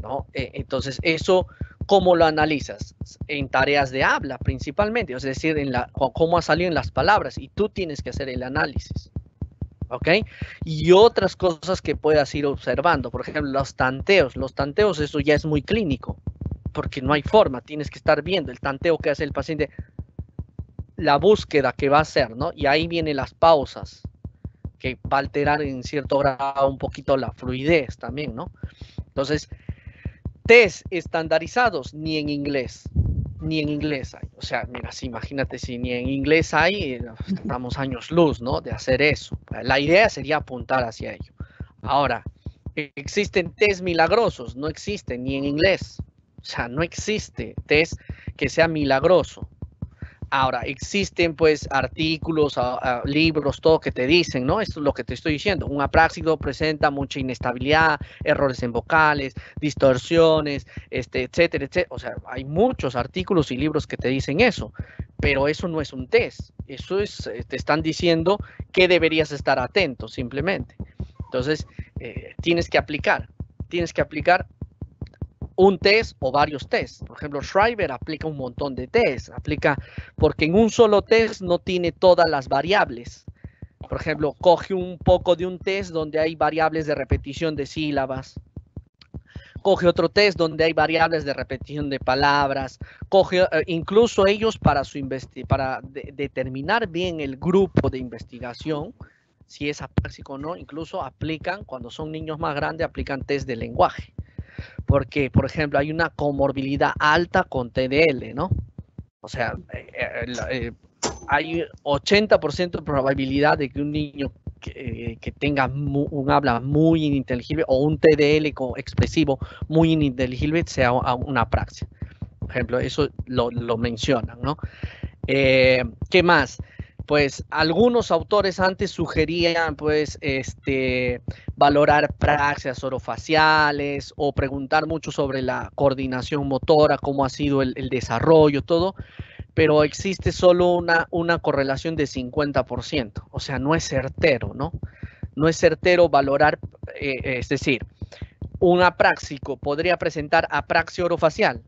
Speaker 1: ¿no? Entonces, eso, ¿cómo lo analizas? En tareas de habla, principalmente, es decir, cómo ha salido en las palabras, y tú tienes que hacer el análisis, ¿ok? Y otras cosas que puedas ir observando, por ejemplo, los tanteos, eso ya es muy clínico, porque no hay forma, tienes que estar viendo el tanteo que hace el paciente, la búsqueda que va a hacer, ¿no? Y ahí vienen las pausas, que va a alterar en cierto grado un poquito la fluidez también, ¿no? Entonces, test estandarizados ni en inglés hay. O sea, mira, imagínate si ni en inglés hay, estamos años luz, ¿no? De hacer eso. La idea sería apuntar hacia ello. Ahora, ¿existen test milagrosos? No existen ni en inglés. O sea, no existe test que sea milagroso. Ahora, existen pues artículos, libros, todo que te dicen, ¿no? Esto es lo que te estoy diciendo. Un apráxico presenta mucha inestabilidad, errores en vocales, distorsiones, etcétera, etcétera. O sea, hay muchos artículos y libros que te dicen eso, pero eso no es un test. Eso es, te están diciendo que deberías estar atento simplemente. Entonces, tienes que aplicar un test o varios tests. Por ejemplo, Schreiber aplica un montón de tests, porque en un solo test no tiene todas las variables. Por ejemplo, coge un poco de un test donde hay variables de repetición de sílabas, coge otro test donde hay variables de repetición de palabras, coge incluso ellos para determinar bien el grupo de investigación, si es apráxico o no, incluso aplican, cuando son niños más grandes, aplican test de lenguaje. Porque, por ejemplo, hay una comorbilidad alta con TDL, ¿no? O sea, hay 80% de probabilidad de que un niño que tenga un habla muy ininteligible o un TDL expresivo muy ininteligible sea una apraxia. Por ejemplo, eso lo mencionan, ¿no? ¿Qué más? Pues algunos autores antes sugerían pues valorar praxias orofaciales o preguntar mucho sobre la coordinación motora, cómo ha sido el desarrollo, todo, pero existe solo una correlación de 50%, o sea, no es certero, ¿no? No es certero valorar, es decir, un apráxico podría presentar apraxia orofacial,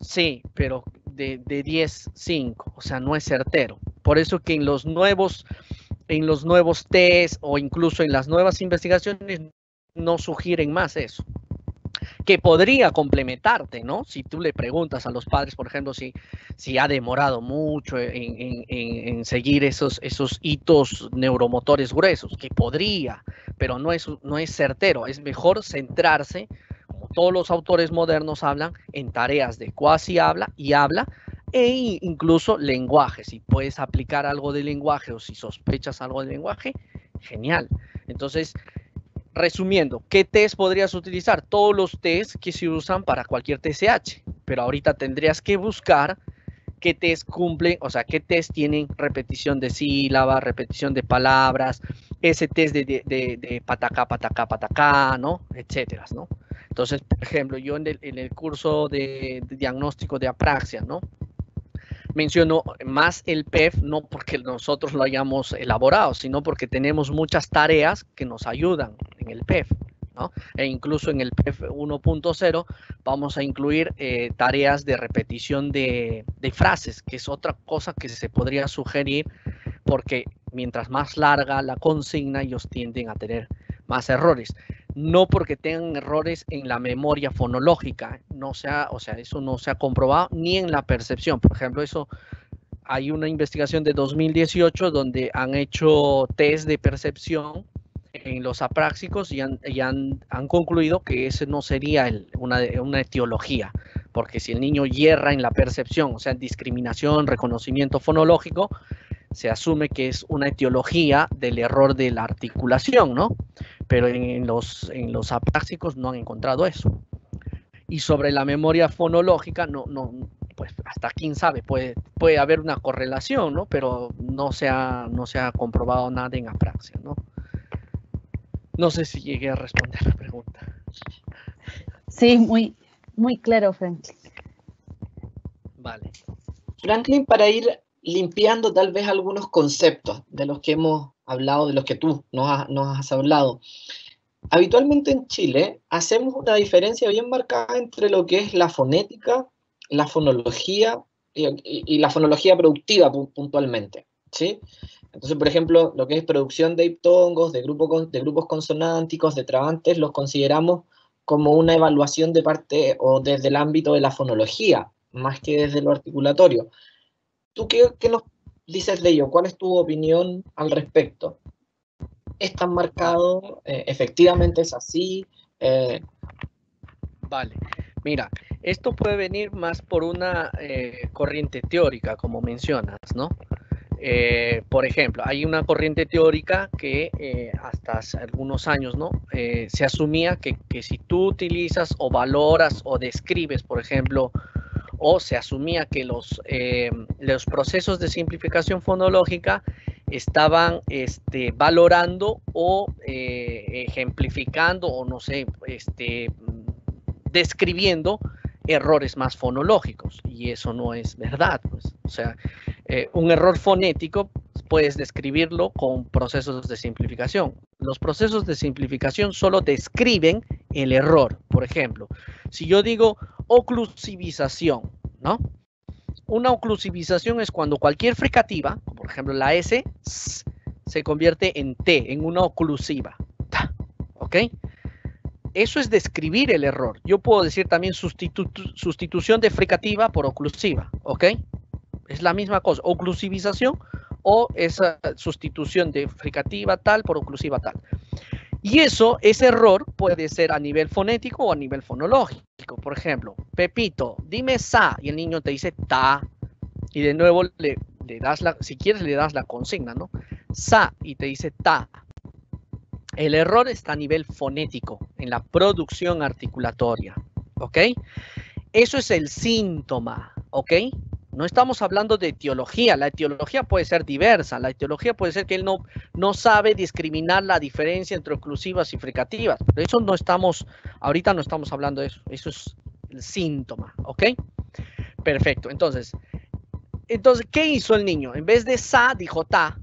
Speaker 1: sí, pero de 10, 5, o sea, no es certero. Por eso que en los nuevos test o incluso en las nuevas investigaciones no sugieren más eso. Que podría complementarte, ¿no? Si tú le preguntas a los padres, por ejemplo, si ha demorado mucho en seguir esos hitos neuromotores gruesos, que podría, pero no es certero. Es mejor centrarse, como todos los autores modernos hablan, en tareas de cuasi habla y habla, e incluso lenguaje. Si puedes aplicar algo de lenguaje o si sospechas algo de lenguaje, genial. Entonces, resumiendo, ¿qué test podrías utilizar? Todos los tests que se usan para cualquier TSH, pero ahorita tendrías que buscar qué test cumplen, o sea, qué test tienen repetición de sílabas, repetición de palabras, ese test de patacá, patacá, patacá, ¿no? Etcétera, ¿no? Entonces, por ejemplo, yo en el curso de diagnóstico de apraxia, ¿no? Menciono más el PEF, no porque nosotros lo hayamos elaborado, sino porque tenemos muchas tareas que nos ayudan en el PEF, ¿no? E incluso en el PEF 1.0 vamos a incluir tareas de repetición de frases, que es otra cosa que se podría sugerir, porque mientras más larga la consigna, ellos tienden a tener más errores. No porque tengan errores en la memoria fonológica, eso no se ha comprobado, ni en la percepción. Por ejemplo, hay una investigación de 2018 donde han hecho test de percepción en los apráxicos y han concluido que ese no sería una etiología, porque si el niño hierra en la percepción, o sea, en discriminación, reconocimiento fonológico, se asume que es una etiología del error de la articulación, ¿no? Pero en los apráxicos no han encontrado eso. Y sobre la memoria fonológica, pues hasta quién sabe, puede haber una correlación, ¿no? Pero no se ha comprobado nada en apraxia, ¿no? No sé si llegué a responder la pregunta.
Speaker 4: Sí, muy, muy claro, Franklin.
Speaker 1: Vale.
Speaker 3: Franklin, para ir limpiando tal vez algunos conceptos de los que hemos hablado, de los que tú nos has hablado. Habitualmente en Chile hacemos una diferencia bien marcada entre lo que es la fonética, la fonología y la fonología productiva puntualmente, ¿sí? Entonces, por ejemplo, lo que es producción de diptongos, de grupos consonánticos, de trabantes, los consideramos como una evaluación de parte o desde el ámbito de la fonología, más que desde lo articulatorio. ¿Tú qué nos dices de ello? ¿Cuál es tu opinión al respecto? ¿Es tan marcado? ¿Efectivamente es así?
Speaker 1: Vale, mira, esto puede venir más por una corriente teórica, como mencionas, ¿no? Por ejemplo, hay una corriente teórica que hasta hace algunos años, ¿no? Se asumía que si tú utilizas o valoras o describes, por ejemplo, o se asumía que los procesos de simplificación fonológica estaban valorando o ejemplificando o no sé, describiendo errores más fonológicos, y eso no es verdad, pues. O sea, un error fonético puedes describirlo con procesos de simplificación. Los procesos de simplificación solo describen el error. Por ejemplo, si yo digo oclusivización, ¿no? Una oclusivización es cuando cualquier fricativa, por ejemplo la S, se convierte en T, en una oclusiva. ¿Ok? Eso es describir el error. Yo puedo decir también sustitución de fricativa por oclusiva. ¿Ok? Es la misma cosa. Oclusivización o esa sustitución de fricativa tal por oclusiva tal. Y ese error puede ser a nivel fonético o a nivel fonológico. Por ejemplo, Pepito, dime sa, y el niño te dice ta, y de nuevo le das si quieres le das la consigna, ¿no? Sa, y te dice ta. El error está a nivel fonético, en la producción articulatoria, ¿ok? Eso es el síntoma, ¿ok? No estamos hablando de etiología. La etiología puede ser diversa. La etiología puede ser que él no sabe discriminar la diferencia entre oclusivas y fricativas. De eso no estamos, ahorita no estamos hablando de eso. Eso es el síntoma, ¿ok? Perfecto. Entonces, ¿qué hizo el niño? En vez de sa, dijo ta.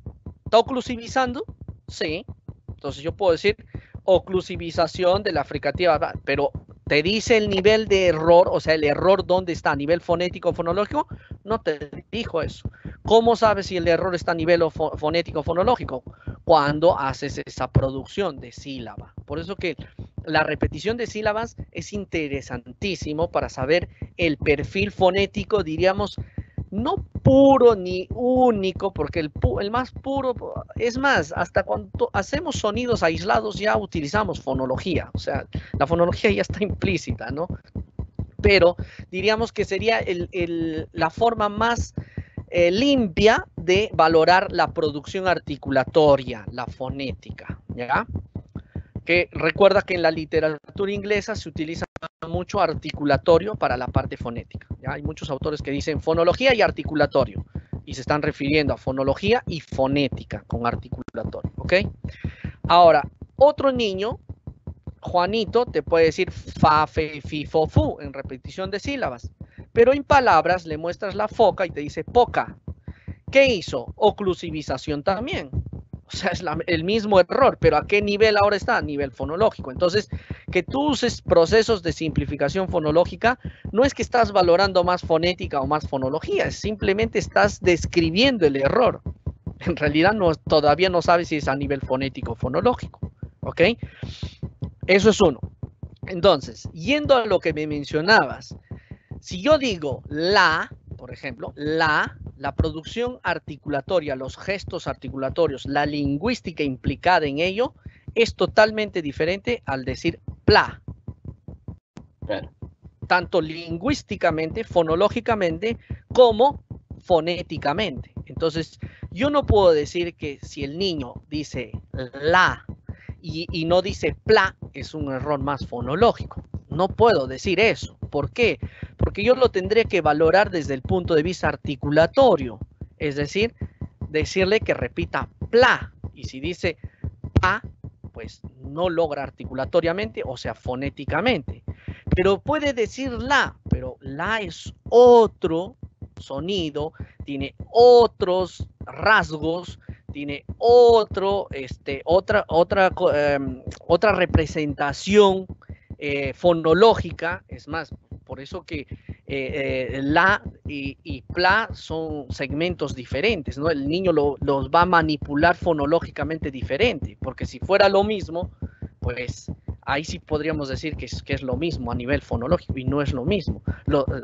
Speaker 1: ¿Está oclusivizando? Sí. Entonces yo puedo decir oclusivización de la fricativa, pero te dice el nivel de error, o sea, el error dónde está, a nivel fonético, fonológico, no te dijo eso. ¿Cómo sabes si el error está a nivel fonético, fonológico? Cuando haces esa producción de sílaba. Por eso que la repetición de sílabas es interesantísimo para saber el perfil fonético, diríamos, no puro ni único, porque el más puro, es más, hasta cuando hacemos sonidos aislados ya utilizamos fonología, o sea, la fonología ya está implícita, ¿no? Pero diríamos que sería la forma más limpia de valorar la producción articulatoria, la fonética, ¿ya? Que recuerda que en la literatura inglesa se utiliza mucho articulatorio para la parte fonética. ¿Ya? Hay muchos autores que dicen fonología y articulatorio, y se están refiriendo a fonología y fonética con articulatorio, ¿ok? Ahora, otro niño, Juanito, te puede decir fa, fe, fi, fo, fu, en repetición de sílabas, pero en palabras le muestras la foca y te dice poca. ¿Qué hizo? Oclusivización también. O sea, es el mismo error, pero ¿a qué nivel ahora está? A nivel fonológico. Entonces, que tú uses procesos de simplificación fonológica, no es que estás valorando más fonética o más fonología, es simplemente estás describiendo el error. En realidad todavía no sabes si es a nivel fonético o fonológico. ¿Ok? Eso es uno. Entonces, yendo a lo que me mencionabas, si yo digo la, por ejemplo, la producción articulatoria, los gestos articulatorios, la lingüística implicada en ello, es totalmente diferente al decir pla.
Speaker 3: Claro.
Speaker 1: Tanto lingüísticamente, fonológicamente, como fonéticamente. Entonces, yo no puedo decir que si el niño dice la y no dice pla, es un error más fonológico. No puedo decir eso. ¿Por qué? Porque yo lo tendré que valorar desde el punto de vista articulatorio. Es decir, decirle que repita pla. Y si dice pa, pues no logra articulatoriamente, o sea, fonéticamente. Pero puede decir la, pero la es otro sonido, tiene otros rasgos, tiene otra representación fonológica. Es más, por eso que la y pla son segmentos diferentes, ¿no? El niño los va a manipular fonológicamente diferente, porque si fuera lo mismo, pues ahí sí podríamos decir que es lo mismo a nivel fonológico, y no es lo mismo.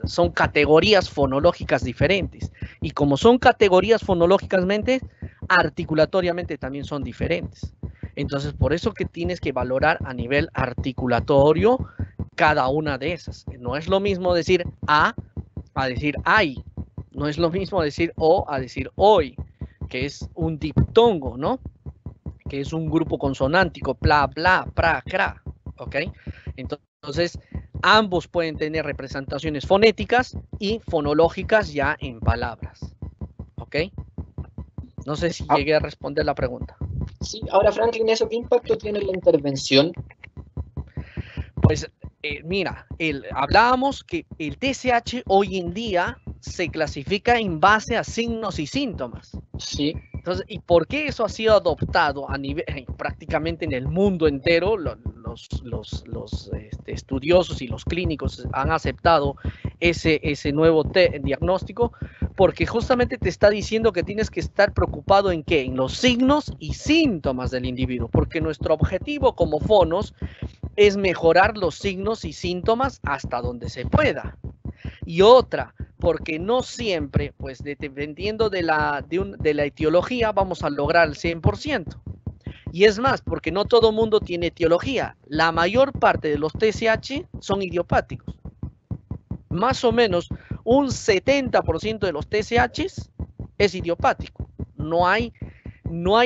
Speaker 1: Son categorías fonológicas diferentes, y como son categorías fonológicamente, articulatoriamente también son diferentes. Entonces, por eso que tienes que valorar a nivel articulatorio cada una de esas. No es lo mismo decir a decir ay. No es lo mismo decir o a decir hoy, que es un diptongo, ¿no? Que es un grupo consonántico, pla, bla, pra, cra, ¿ok? Entonces, Ambos pueden tener representaciones fonéticas y fonológicas ya en palabras. ¿Ok? No sé si llegué a responder la pregunta.
Speaker 3: Sí, ahora Franklin, ¿eso qué impacto tiene en la intervención?
Speaker 1: Pues mira, hablábamos que el TSH hoy en día se clasifica en base a signos y síntomas.
Speaker 3: Sí.
Speaker 1: Entonces, ¿y por qué eso ha sido adoptado a nivel, prácticamente en el mundo entero? Los estudiosos y los clínicos han aceptado ese nuevo diagnóstico, porque justamente te está diciendo que tienes que estar preocupado en qué, en los signos y síntomas del individuo, porque nuestro objetivo como fonos es mejorar los signos y síntomas hasta donde se pueda. Y otra, porque no siempre, pues dependiendo de la etiología, vamos a lograr el 100%. Y es más, porque no todo mundo tiene etiología. La mayor parte de los TSH son idiopáticos. Más o menos un 70% de los TSH es idiopático. No hay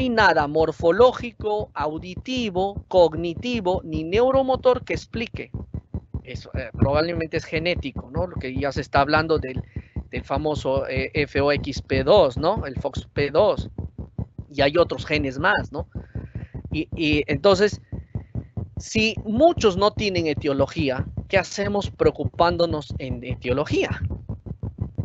Speaker 1: nada morfológico, auditivo, cognitivo, ni neuromotor que explique. Eso probablemente es genético, ¿no? Lo que ya se está hablando del famoso FOXP2, ¿no? El FOXP2. Y hay otros genes más, ¿no? Y entonces, si muchos no tienen etiología, ¿qué hacemos preocupándonos en etiología?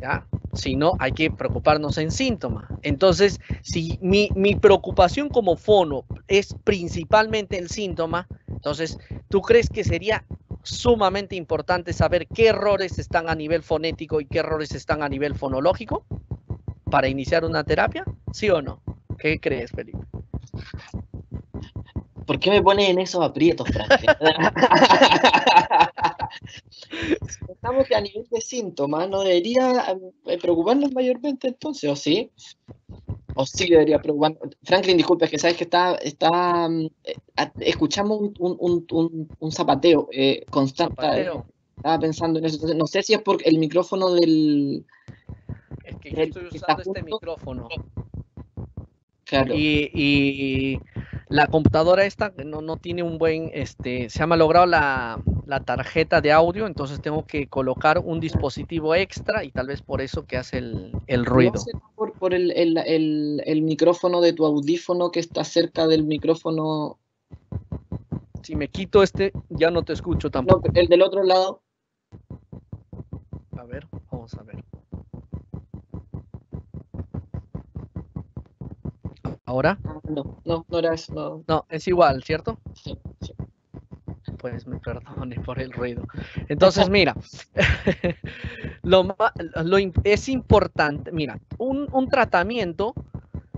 Speaker 1: ¿Ya? Si no, hay que preocuparnos en síntoma. Entonces, si mi preocupación como fono es principalmente el síntoma, entonces, ¿tú crees que sería sumamente importante saber qué errores están a nivel fonético y qué errores están a nivel fonológico para iniciar una terapia? ¿Sí o no? ¿Qué crees, Felipe?
Speaker 3: ¿Por qué me pones en esos aprietos, Franklin? Pensamos que a nivel de síntomas no debería preocuparnos mayormente entonces, ¿o sí? ¿O sí debería preocuparnos? Franklin, disculpe, es que sabes que escuchamos un zapateo constante.
Speaker 1: Zapateo.
Speaker 3: Estaba pensando en eso. Entonces, no sé si es por el micrófono del...
Speaker 1: Es que yo estoy usando este micrófono.
Speaker 3: Claro.
Speaker 1: Y la computadora esta no tiene un buen, se ha malogrado la tarjeta de audio, entonces tengo que colocar un dispositivo extra y tal vez por eso que hace el ruido.
Speaker 3: ¿No será por el micrófono de tu audífono que está cerca del micrófono?
Speaker 1: Si me quito ya no te escucho tampoco.
Speaker 3: No, el del otro lado.
Speaker 1: A ver, vamos a ver. ¿Ahora?
Speaker 3: No era eso. No.
Speaker 1: No, es igual, ¿cierto?
Speaker 3: Sí.
Speaker 1: Pues me perdone por el ruido. Entonces, mira, es importante, mira, un tratamiento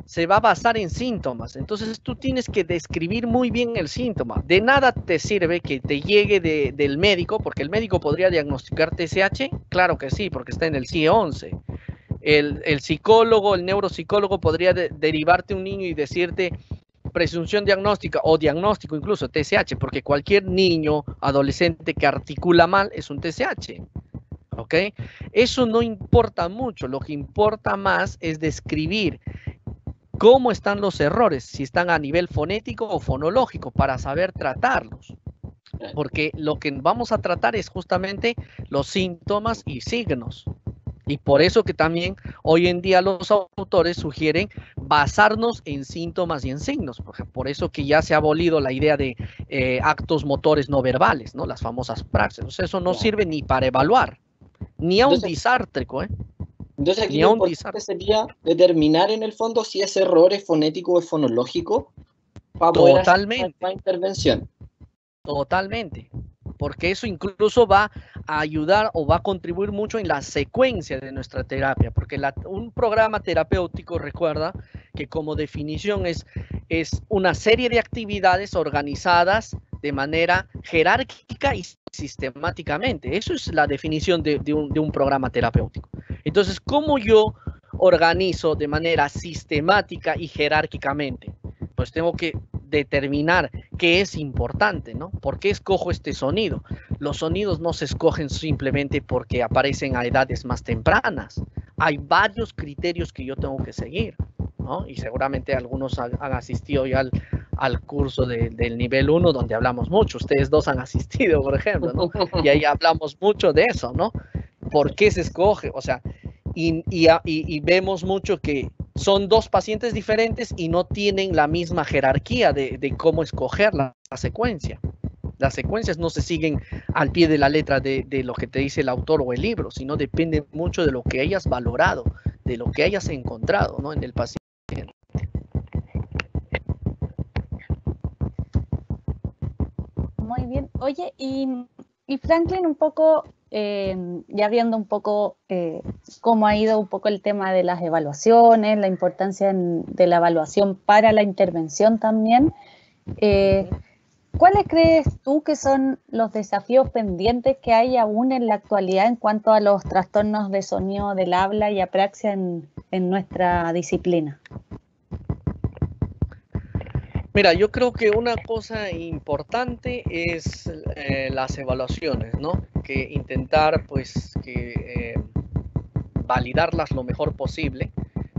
Speaker 1: se va a basar en síntomas. Entonces, tú tienes que describir muy bien el síntoma. De nada te sirve que te llegue del médico, porque el médico podría diagnosticar TSH, claro que sí, porque está en el CIE-11. El psicólogo, el neuropsicólogo podría derivarte un niño y decirte presunción diagnóstica o diagnóstico incluso TSH, porque cualquier niño, adolescente que articula mal es un TSH. ¿Ok? Eso no importa mucho, lo que importa más es describir cómo están los errores, si están a nivel fonético o fonológico, para saber tratarlos. Porque lo que vamos a tratar es justamente los síntomas y signos. Y por eso que también hoy en día los autores sugieren basarnos en síntomas y en signos. Por eso que ya se ha abolido la idea de actos motores no verbales, ¿no? Las famosas praxis. Entonces eso no sirve ni para evaluar, ni a un disártrico,
Speaker 3: Entonces aquí lo importante sería determinar en el fondo si ese error es fonético o es fonológico para poder hacer una intervención.
Speaker 1: Totalmente. Porque eso incluso va a ayudar o va a contribuir mucho en la secuencia de nuestra terapia, porque un programa terapéutico, recuerda que como definición es una serie de actividades organizadas de manera jerárquica y sistemáticamente. Eso es la definición de un programa terapéutico. Entonces, ¿cómo yo organizo de manera sistemática y jerárquicamente? Pues tengo que determinar qué es importante, ¿no? ¿Por qué escojo este sonido? Los sonidos no se escogen simplemente porque aparecen a edades más tempranas. Hay varios criterios que yo tengo que seguir, ¿no? Y seguramente algunos han asistido ya al curso del nivel 1 donde hablamos mucho. Ustedes dos han asistido, por ejemplo, ¿no? Y ahí hablamos mucho de eso, ¿no? ¿Por qué se escoge? O sea, y vemos mucho que son dos pacientes diferentes y no tienen la misma jerarquía de cómo escoger la secuencia. Las secuencias no se siguen al pie de la letra de lo que te dice el autor o el libro, sino depende mucho de lo que hayas valorado, de lo que hayas encontrado, ¿no? En el paciente.
Speaker 4: Muy bien. Oye, y Franklin, un poco, ya viendo un poco cómo ha ido un poco el tema de las evaluaciones, la importancia de la evaluación para la intervención también, ¿cuáles crees tú que son los desafíos pendientes que hay aún en la actualidad en cuanto a los trastornos de sonido del habla y apraxia en nuestra disciplina?
Speaker 1: Mira, yo creo que una cosa importante es las evaluaciones, ¿no? Que intentar, pues, validarlas lo mejor posible,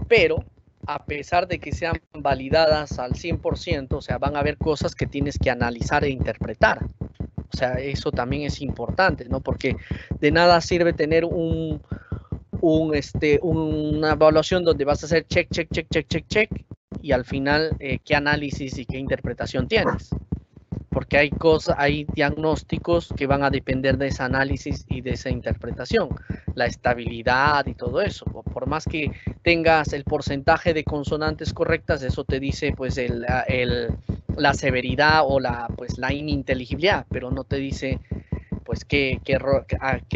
Speaker 1: pero a pesar de que sean validadas al 100%, o sea, van a haber cosas que tienes que analizar e interpretar. O sea, eso también es importante, ¿no? Porque de nada sirve tener una evaluación donde vas a hacer check, y al final, ¿qué análisis y qué interpretación tienes? Porque hay diagnósticos que van a depender de ese análisis y de esa interpretación, la estabilidad y todo eso. Por más que tengas el porcentaje de consonantes correctas, eso te dice pues la severidad o la ininteligibilidad, pero no te dice pues qué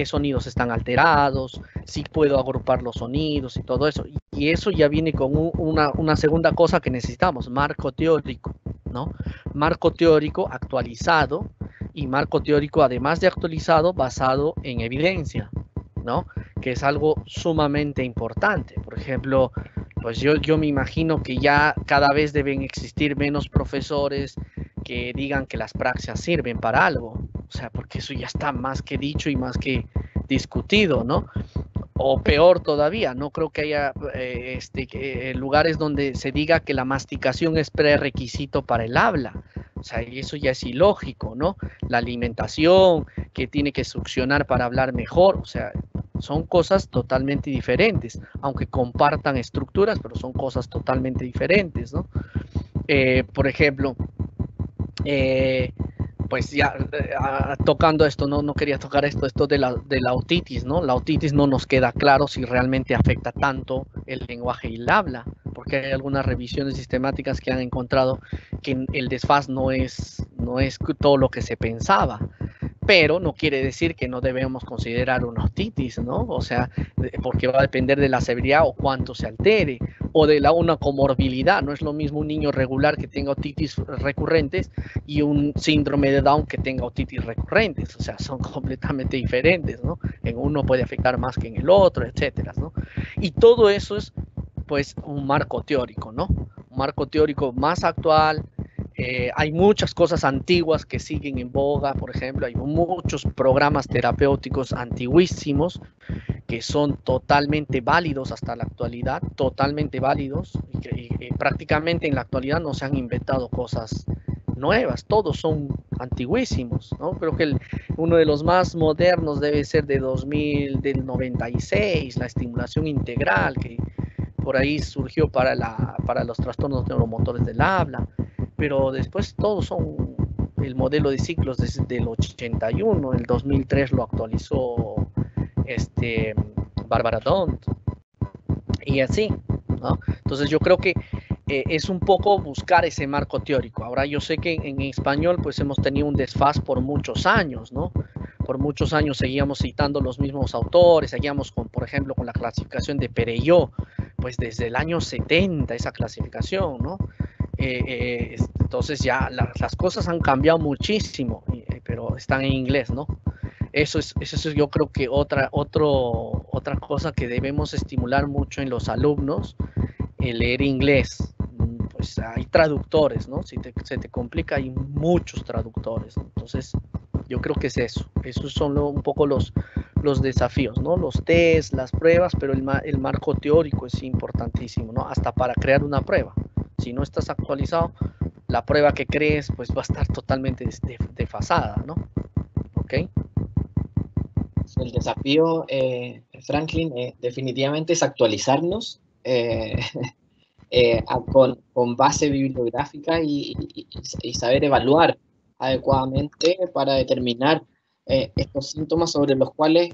Speaker 1: sonidos están alterados, si puedo agrupar los sonidos y todo eso. Y eso ya viene con una segunda cosa que necesitamos, marco teórico, ¿no? Marco teórico actualizado y marco teórico además de actualizado basado en evidencia, ¿no? Que es algo sumamente importante. Por ejemplo, pues yo me imagino que ya cada vez deben existir menos profesores que digan que las praxias sirven para algo. O sea, porque eso ya está más que dicho y más que discutido, ¿no? O peor todavía, no creo que haya lugares donde se diga que la masticación es prerequisito para el habla. O sea, y eso ya es ilógico, ¿no? La alimentación, que tiene que succionar para hablar mejor, o sea, son cosas totalmente diferentes, aunque compartan estructuras, pero son cosas totalmente diferentes, ¿no? Por ejemplo, pues ya tocando esto, no quería tocar esto de la otitis, ¿no? La otitis no nos queda claro si realmente afecta tanto el lenguaje y el habla, porque hay algunas revisiones sistemáticas que han encontrado que el desfaz no es todo lo que se pensaba, pero no quiere decir que no debemos considerar una otitis, ¿no? O sea, porque va a depender de la severidad o cuánto se altere, o de una comorbilidad. No es lo mismo un niño regular que tenga otitis recurrentes y un síndrome de Down que tenga otitis recurrentes. O sea, son completamente diferentes, ¿no? En uno puede afectar más que en el otro, etcétera, ¿no? Y todo eso es, pues, un marco teórico, ¿no? Un marco teórico más actual. Hay muchas cosas antiguas que siguen en boga, por ejemplo, hay muchos programas terapéuticos antiguísimos que son totalmente válidos hasta la actualidad, totalmente válidos, y prácticamente en la actualidad no se han inventado cosas nuevas, todos son antiguísimos, ¿no? Creo que uno de los más modernos debe ser del 96, la estimulación integral, que por ahí surgió para los trastornos neuromotores del habla, pero después todos son el modelo de ciclos desde el 81, el 2003 lo actualizó Barbara Dont, y así, ¿no? Entonces yo creo que es un poco buscar ese marco teórico. Ahora yo sé que en español pues hemos tenido un desfaz por muchos años, ¿no? Por muchos años seguíamos citando los mismos autores, seguíamos por ejemplo, con la clasificación de Perelló, pues desde el año 70 esa clasificación, ¿no? Entonces ya las cosas han cambiado muchísimo, pero están en inglés, ¿no? Eso es yo creo que otra cosa que debemos estimular mucho en los alumnos, el leer inglés. Pues hay traductores, ¿no? Si se te complica, hay muchos traductores, ¿no? Entonces yo creo que es eso. Esos son un poco los desafíos, ¿no? Los test, las pruebas, pero el marco teórico es importantísimo, ¿no? Hasta para crear una prueba. Si no estás actualizado, la prueba que crees pues va a estar totalmente desfasada, ¿no? ¿Ok?
Speaker 3: El desafío, Franklin, definitivamente es actualizarnos con base bibliográfica y saber evaluar adecuadamente para determinar estos síntomas sobre los cuales,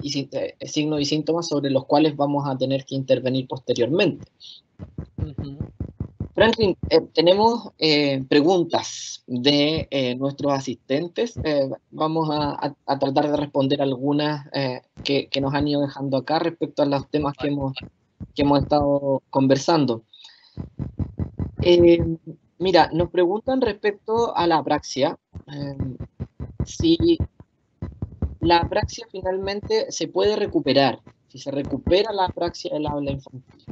Speaker 3: signos y síntomas sobre los cuales vamos a tener que intervenir posteriormente. Franklin, tenemos preguntas de nuestros asistentes. Vamos a tratar de responder algunas que nos han ido dejando acá respecto a los temas que hemos estado conversando. Mira, nos preguntan respecto a la apraxia, si la apraxia finalmente se puede recuperar, si se recupera la apraxia del habla infantil.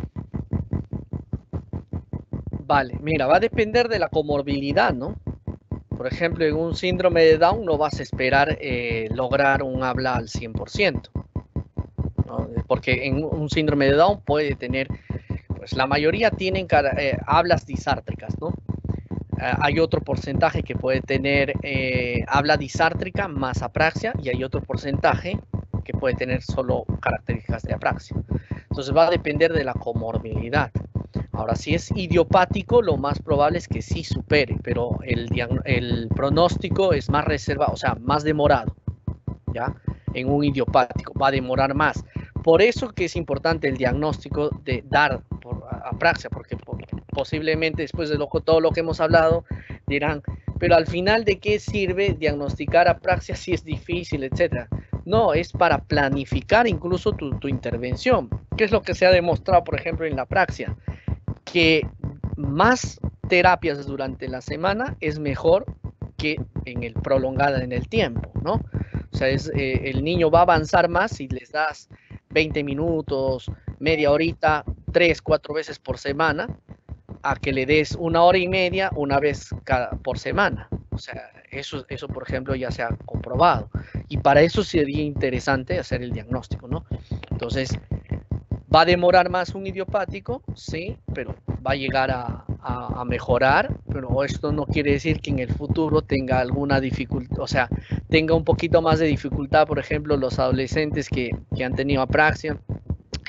Speaker 1: Vale, mira, va a depender de la comorbilidad, ¿no? Por ejemplo, en un síndrome de Down no vas a esperar lograr un habla al 100%, ¿no? Porque en un síndrome de Down puede tener, pues la mayoría tienen hablas disártricas, ¿no? Hay otro porcentaje que puede tener habla disártrica más apraxia y hay otro porcentaje que puede tener solo características de apraxia. Entonces va a depender de la comorbilidad. Ahora, si es idiopático, lo más probable es que sí supere, pero el pronóstico es más reservado, o sea, más demorado, ¿ya? En un idiopático va a demorar más. Por eso que es importante el diagnóstico de dar por apraxia, porque posiblemente después de todo lo que hemos hablado dirán, pero al final, ¿de qué sirve diagnosticar apraxia si es difícil, etcétera? No, es para planificar incluso tu intervención. ¿Qué es lo que se ha demostrado, por ejemplo, en la apraxia? Que más terapias durante la semana es mejor que prolongada en el tiempo, ¿no? O sea, el niño va a avanzar más si les das 20 minutos, media horita, 3, 4 veces por semana, a que le des 1 hora y media una vez por semana. O sea, eso, por ejemplo, ya se ha comprobado. Y para eso sería interesante hacer el diagnóstico, ¿no? Entonces, ¿va a demorar más un idiopático? Sí, pero va a llegar a mejorar, pero esto no quiere decir que en el futuro tenga alguna dificultad, o sea, tenga un poquito más de dificultad, por ejemplo, los adolescentes que han tenido apraxia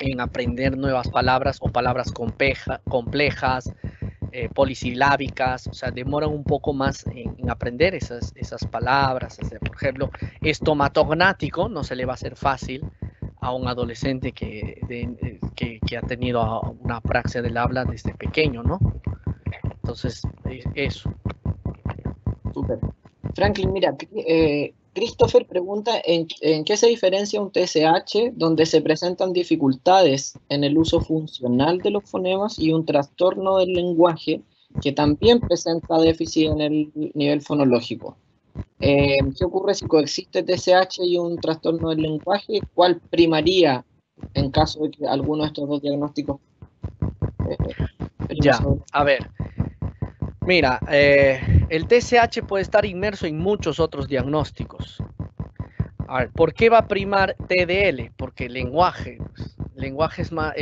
Speaker 1: en aprender nuevas palabras o palabras complejas, polisilábicas, o sea, demoran un poco más en aprender esas palabras. O sea, por ejemplo, estomatognático no se le va a hacer fácil a un adolescente que ha tenido una apraxia del habla desde pequeño, ¿no? Entonces, eso.
Speaker 3: Súper. Franklin, mira, Christopher pregunta ¿en qué se diferencia un TSH donde se presentan dificultades en el uso funcional de los fonemas y un trastorno del lenguaje que también presenta déficit en el nivel fonológico? ¿Qué ocurre si coexiste TSH y un trastorno del lenguaje? ¿Cuál primaría en caso de que alguno de estos dos diagnósticos?
Speaker 1: Ya, a ver. Mira, el TSH puede estar inmerso en muchos otros diagnósticos. A ver, ¿por qué va a primar TDL? Porque el lenguaje es más,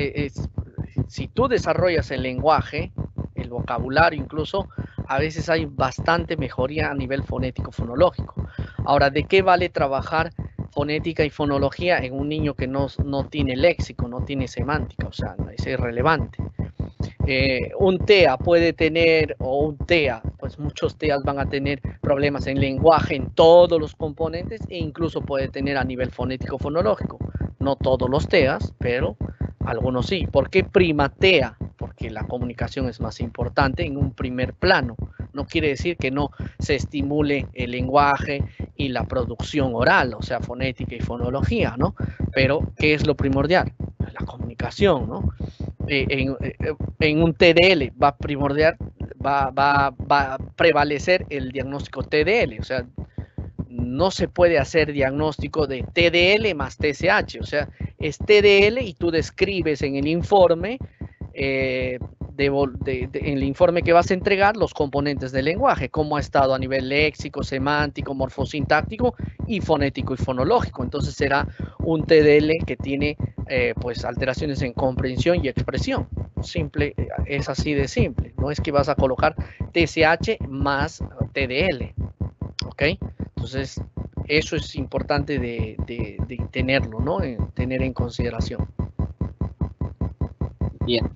Speaker 1: si tú desarrollas el lenguaje, el vocabulario incluso, a veces hay bastante mejoría a nivel fonético-fonológico. Ahora, ¿de qué vale trabajar fonética y fonología en un niño que no tiene léxico, no tiene semántica? O sea, es irrelevante. Un TEA puede tener, o un TEA, pues muchos TEAs van a tener problemas en lenguaje en todos los componentes e incluso puede tener a nivel fonético-fonológico. No todos los TEAs, pero algunos sí. ¿Por qué prima TEA? Porque la comunicación es más importante en un primer plano. No quiere decir que no se estimule el lenguaje y la producción oral, o sea, fonética y fonología, ¿no? Pero, ¿qué es lo primordial? La comunicación, ¿no? En un TDL va a prevalecer el diagnóstico TDL, o sea, no se puede hacer diagnóstico de TDL más TSH, o sea, es TDL y tú describes en el informe, en el informe que vas a entregar, los componentes del lenguaje, cómo ha estado a nivel léxico, semántico, morfosintáctico y fonético y fonológico. Entonces será un TDL que tiene pues alteraciones en comprensión y expresión. simple, es así de simple. No es que vas a colocar TSH más TDL, ¿ok? Entonces, eso es importante de tenerlo, ¿no? Tener en consideración.
Speaker 3: Bien.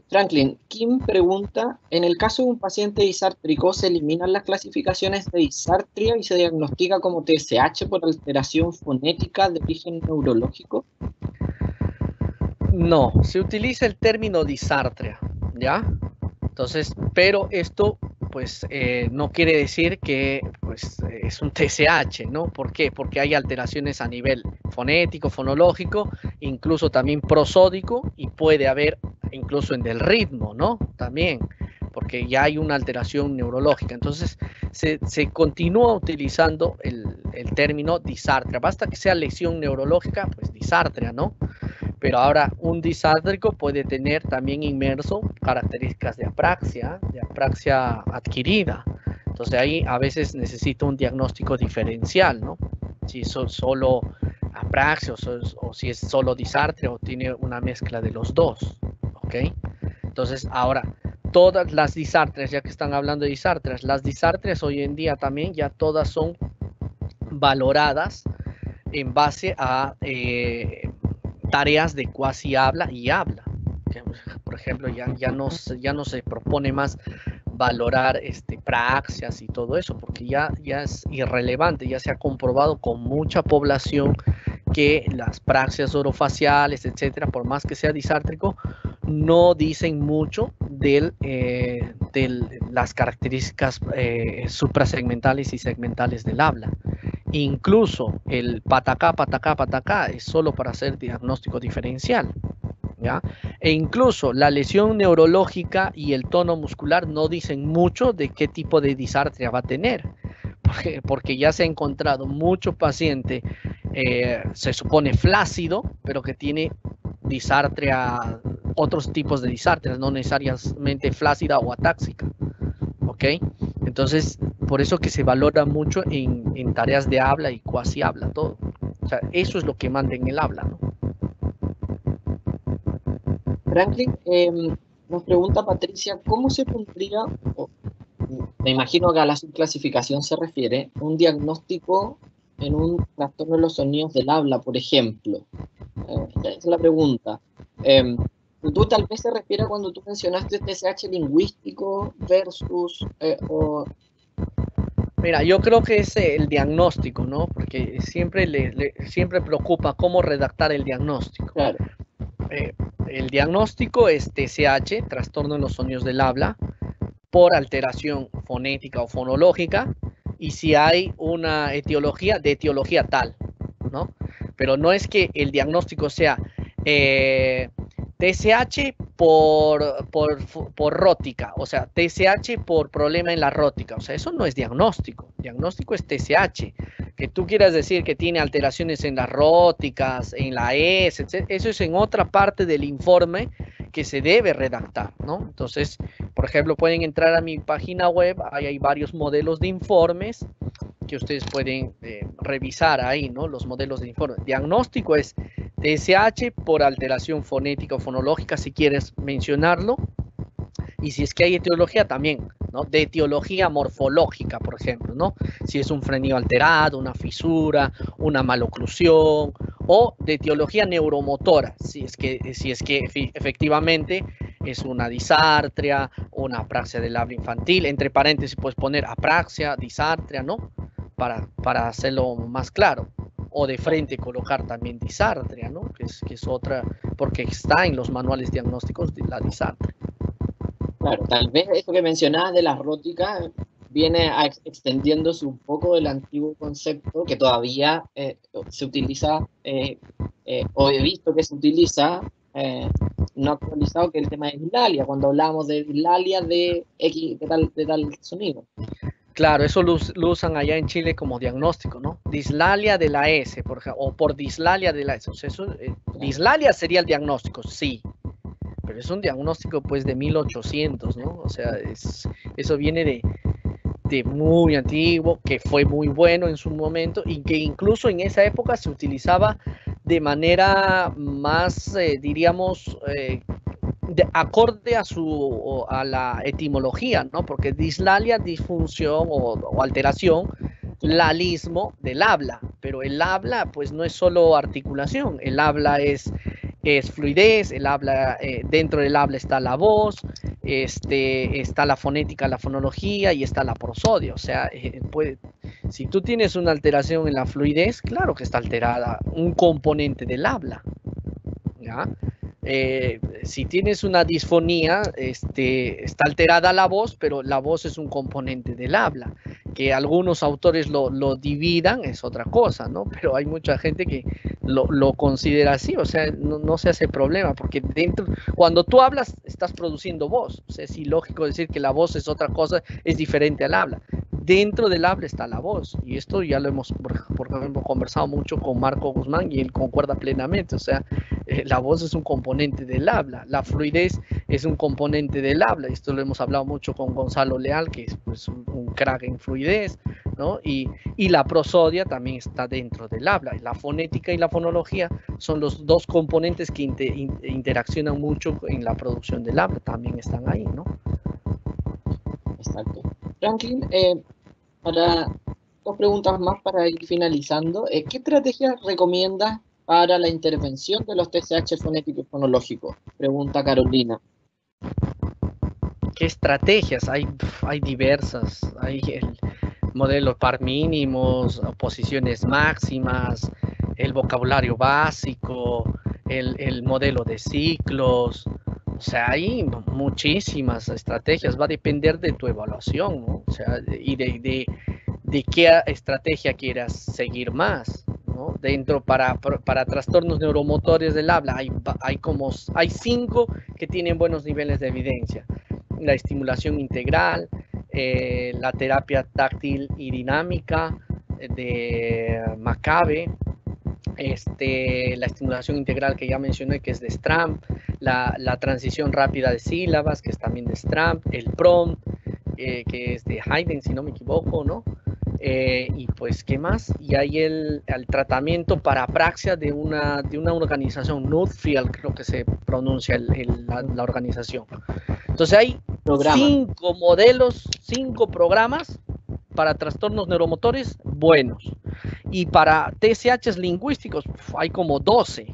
Speaker 3: Franklin, Kim pregunta, en el caso de un paciente disártrico, ¿se eliminan las clasificaciones de disartria y se diagnostica como TSH por alteración fonética de origen neurológico?
Speaker 1: No, se utiliza el término disartria, ¿ya? Entonces, pero esto pues no quiere decir que pues, es un TSH, ¿no? ¿Por qué? Porque hay alteraciones a nivel fonético, fonológico, incluso también prosódico, y puede haber incluso en el ritmo, ¿no? También, porque ya hay una alteración neurológica. Entonces, se continúa utilizando el término disartria. Basta que sea lesión neurológica, pues disartria, ¿no? Pero ahora un disártrico puede tener también inmerso características de apraxia adquirida. Entonces ahí a veces necesita un diagnóstico diferencial, ¿no? Si es solo apraxia o si es solo disartria o tiene una mezcla de los dos, ¿ok? Entonces ahora, todas las disartrias, ya que están hablando de disartrias, las disartrias hoy en día también ya todas son valoradas en base a tareas de cuasi habla y habla. Por ejemplo, ya no se propone más valorar praxias y todo eso, porque ya es irrelevante, ya se ha comprobado con mucha población que las praxias orofaciales, etcétera, por más que sea disártrico, no dicen mucho de las características suprasegmentales y segmentales del habla. Incluso el patacá es solo para hacer diagnóstico diferencial, ¿ya? E incluso la lesión neurológica y el tono muscular no dicen mucho de qué tipo de disartria va a tener, porque ya se ha encontrado mucho paciente, se supone flácido, pero que tiene disartria, otros tipos de disartrias, no necesariamente flácida o atáxica, ¿ok? Entonces, por eso que se valora mucho en tareas de habla y cuasi habla, todo. O sea, eso es lo que manda en el habla, ¿no?
Speaker 3: Franklin, nos pregunta Patricia, ¿cómo se pondría, me imagino que a la subclasificación se refiere, un diagnóstico en un trastorno de los sonidos del habla, por ejemplo? Esa es la pregunta. Tú tal vez se refiere a cuando tú mencionaste TSH lingüístico versus...
Speaker 1: Mira, yo creo que es el diagnóstico, ¿no? Porque siempre siempre preocupa cómo redactar el diagnóstico.
Speaker 3: Claro.
Speaker 1: El diagnóstico es TSH, trastorno en los sonidos del habla, por alteración fonética o fonológica, y si hay una etiología, de etiología tal, ¿no? Pero no es que el diagnóstico sea TSH por rótica, o sea, TSH por problema en la rótica, o sea, eso no es diagnóstico. Diagnóstico es TSH. Que tú quieras decir que tiene alteraciones en las róticas, en la S, etc., eso es en otra parte del informe que se debe redactar, ¿no? Entonces, por ejemplo, pueden entrar a mi página web, ahí hay varios modelos de informes que ustedes pueden revisar ahí, ¿no? Los modelos de informe. Diagnóstico es TSH por alteración fonética o fonológica, si quieres mencionarlo, y si es que hay etiología también, ¿no? De etiología morfológica, por ejemplo, ¿no? Si es un frenillo alterado, una fisura, una maloclusión, o de etiología neuromotora, si es que efectivamente es una disartria, una apraxia del habla infantil, entre paréntesis puedes poner apraxia, disartria, ¿no? Para hacerlo más claro. O de frente colocar también disartria, ¿no? Que es otra, porque está en los manuales diagnósticos de la disartria.
Speaker 3: Claro, tal vez esto que mencionabas de la rótica viene extendiéndose un poco del antiguo concepto que todavía se utiliza, o he visto que se utiliza, no actualizado, que es el tema de dislalia, cuando hablamos de dislalia de tal sonido.
Speaker 1: Claro, eso lo usan allá en Chile como diagnóstico, ¿no? Dislalia de la S, por ejemplo, o por dislalia de la S. O sea, dislalia sería el diagnóstico, sí. Pero es un diagnóstico pues de 1800, ¿no? O sea, eso viene de muy antiguo, que fue muy bueno en su momento y que incluso en esa época se utilizaba de manera más, diríamos, acorde a la etimología, ¿no? Porque dislalia, disfunción o alteración, lalismo del habla, pero el habla pues no es solo articulación, el habla es fluidez, el habla, dentro del habla está la voz, está la fonética, la fonología y está la prosodia. O sea, si tú tienes una alteración en la fluidez, claro que está alterada un componente del habla, ¿ya? Si tienes una disfonía, está alterada la voz, pero la voz es un componente del habla. Que algunos autores lo dividan es otra cosa, ¿no? Pero hay mucha gente que lo considera así, o sea, no se hace problema, porque cuando tú hablas, estás produciendo voz. O sea, es ilógico decir que la voz es otra cosa, es diferente al habla. Dentro del habla está la voz, y esto ya lo hemos, por ejemplo, conversado mucho con Marco Guzmán y él concuerda plenamente. O sea, la voz es un componente del habla, la fluidez es un componente del habla. Esto lo hemos hablado mucho con Gonzalo Leal, que es pues, un crack en fluidez, ¿no? Y la prosodia también está dentro del habla. La fonética y la fonología son los dos componentes que interaccionan mucho en la producción del habla, también están ahí, ¿no?
Speaker 3: Exacto. Franklin, dos preguntas más para ir finalizando. ¿Qué estrategias recomiendas para la intervención de los TSH fonéticos y fonológicos? Pregunta Carolina.
Speaker 1: ¿Qué estrategias? Hay diversas. Hay el modelo par mínimos, posiciones máximas, el vocabulario básico, el modelo de ciclos. O sea, hay muchísimas estrategias. Va a depender de tu evaluación, ¿no? O sea, y de qué estrategia quieras seguir más, ¿no? Dentro, para trastornos neuromotores del habla, hay 5 que tienen buenos niveles de evidencia. La estimulación integral, la terapia táctil y dinámica de Maccabe, la estimulación integral que ya mencioné, que es de Stramp, la transición rápida de sílabas, que es también de Stramp, el PROM, que es de Hayden, si no me equivoco, ¿no? Y pues, ¿qué más? Y hay el tratamiento para apraxia de una organización, Nutfield, creo que se pronuncia la organización. Entonces hay 5 modelos, 5 programas para trastornos neuromotores buenos. Y para TSHs lingüísticos hay como 12,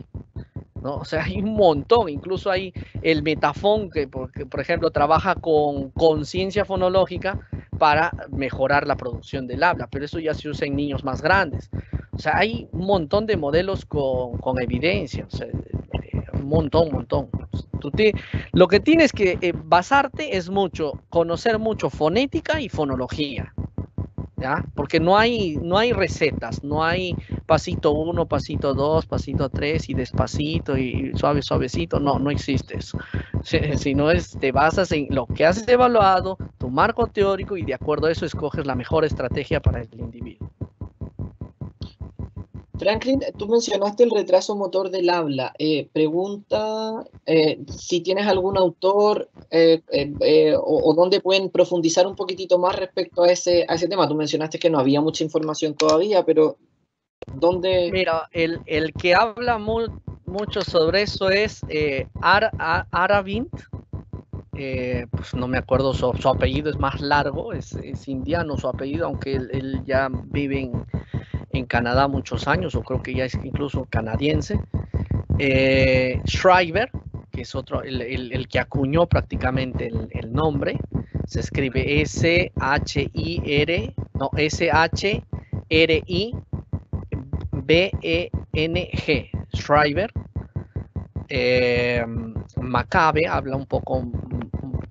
Speaker 1: ¿no? O sea, hay un montón. Incluso hay el Metafon, que por ejemplo trabaja con conciencia fonológica para mejorar la producción del habla, pero eso ya se usa en niños más grandes. O sea, hay un montón de modelos con evidencia, o sea, un montón. Lo que tienes que basarte es conocer mucho fonética y fonología, ¿ya? Porque no hay recetas, no hay pasito 1, pasito 2, pasito 3 y despacito y suavecito, no existe eso. Sino te basas en lo que has evaluado, tu marco teórico, y de acuerdo a eso escoges la mejor estrategia para el individuo.
Speaker 3: Franklin, tú mencionaste el retraso motor del habla. Pregunta si tienes algún autor o dónde pueden profundizar un poquitito más respecto a ese tema. Tú mencionaste que no había mucha información todavía, pero ¿dónde?
Speaker 1: Mira, el que habla mucho sobre eso es Aravind. Pues no me acuerdo, su apellido es más largo, es indiano su apellido, aunque él ya vive en Canadá muchos años, o creo que ya es incluso canadiense. Shriver, que es otro, el que acuñó prácticamente el nombre, se escribe S-H-R-I-B-E-N-G, Shriver. Maccabe habla un poco,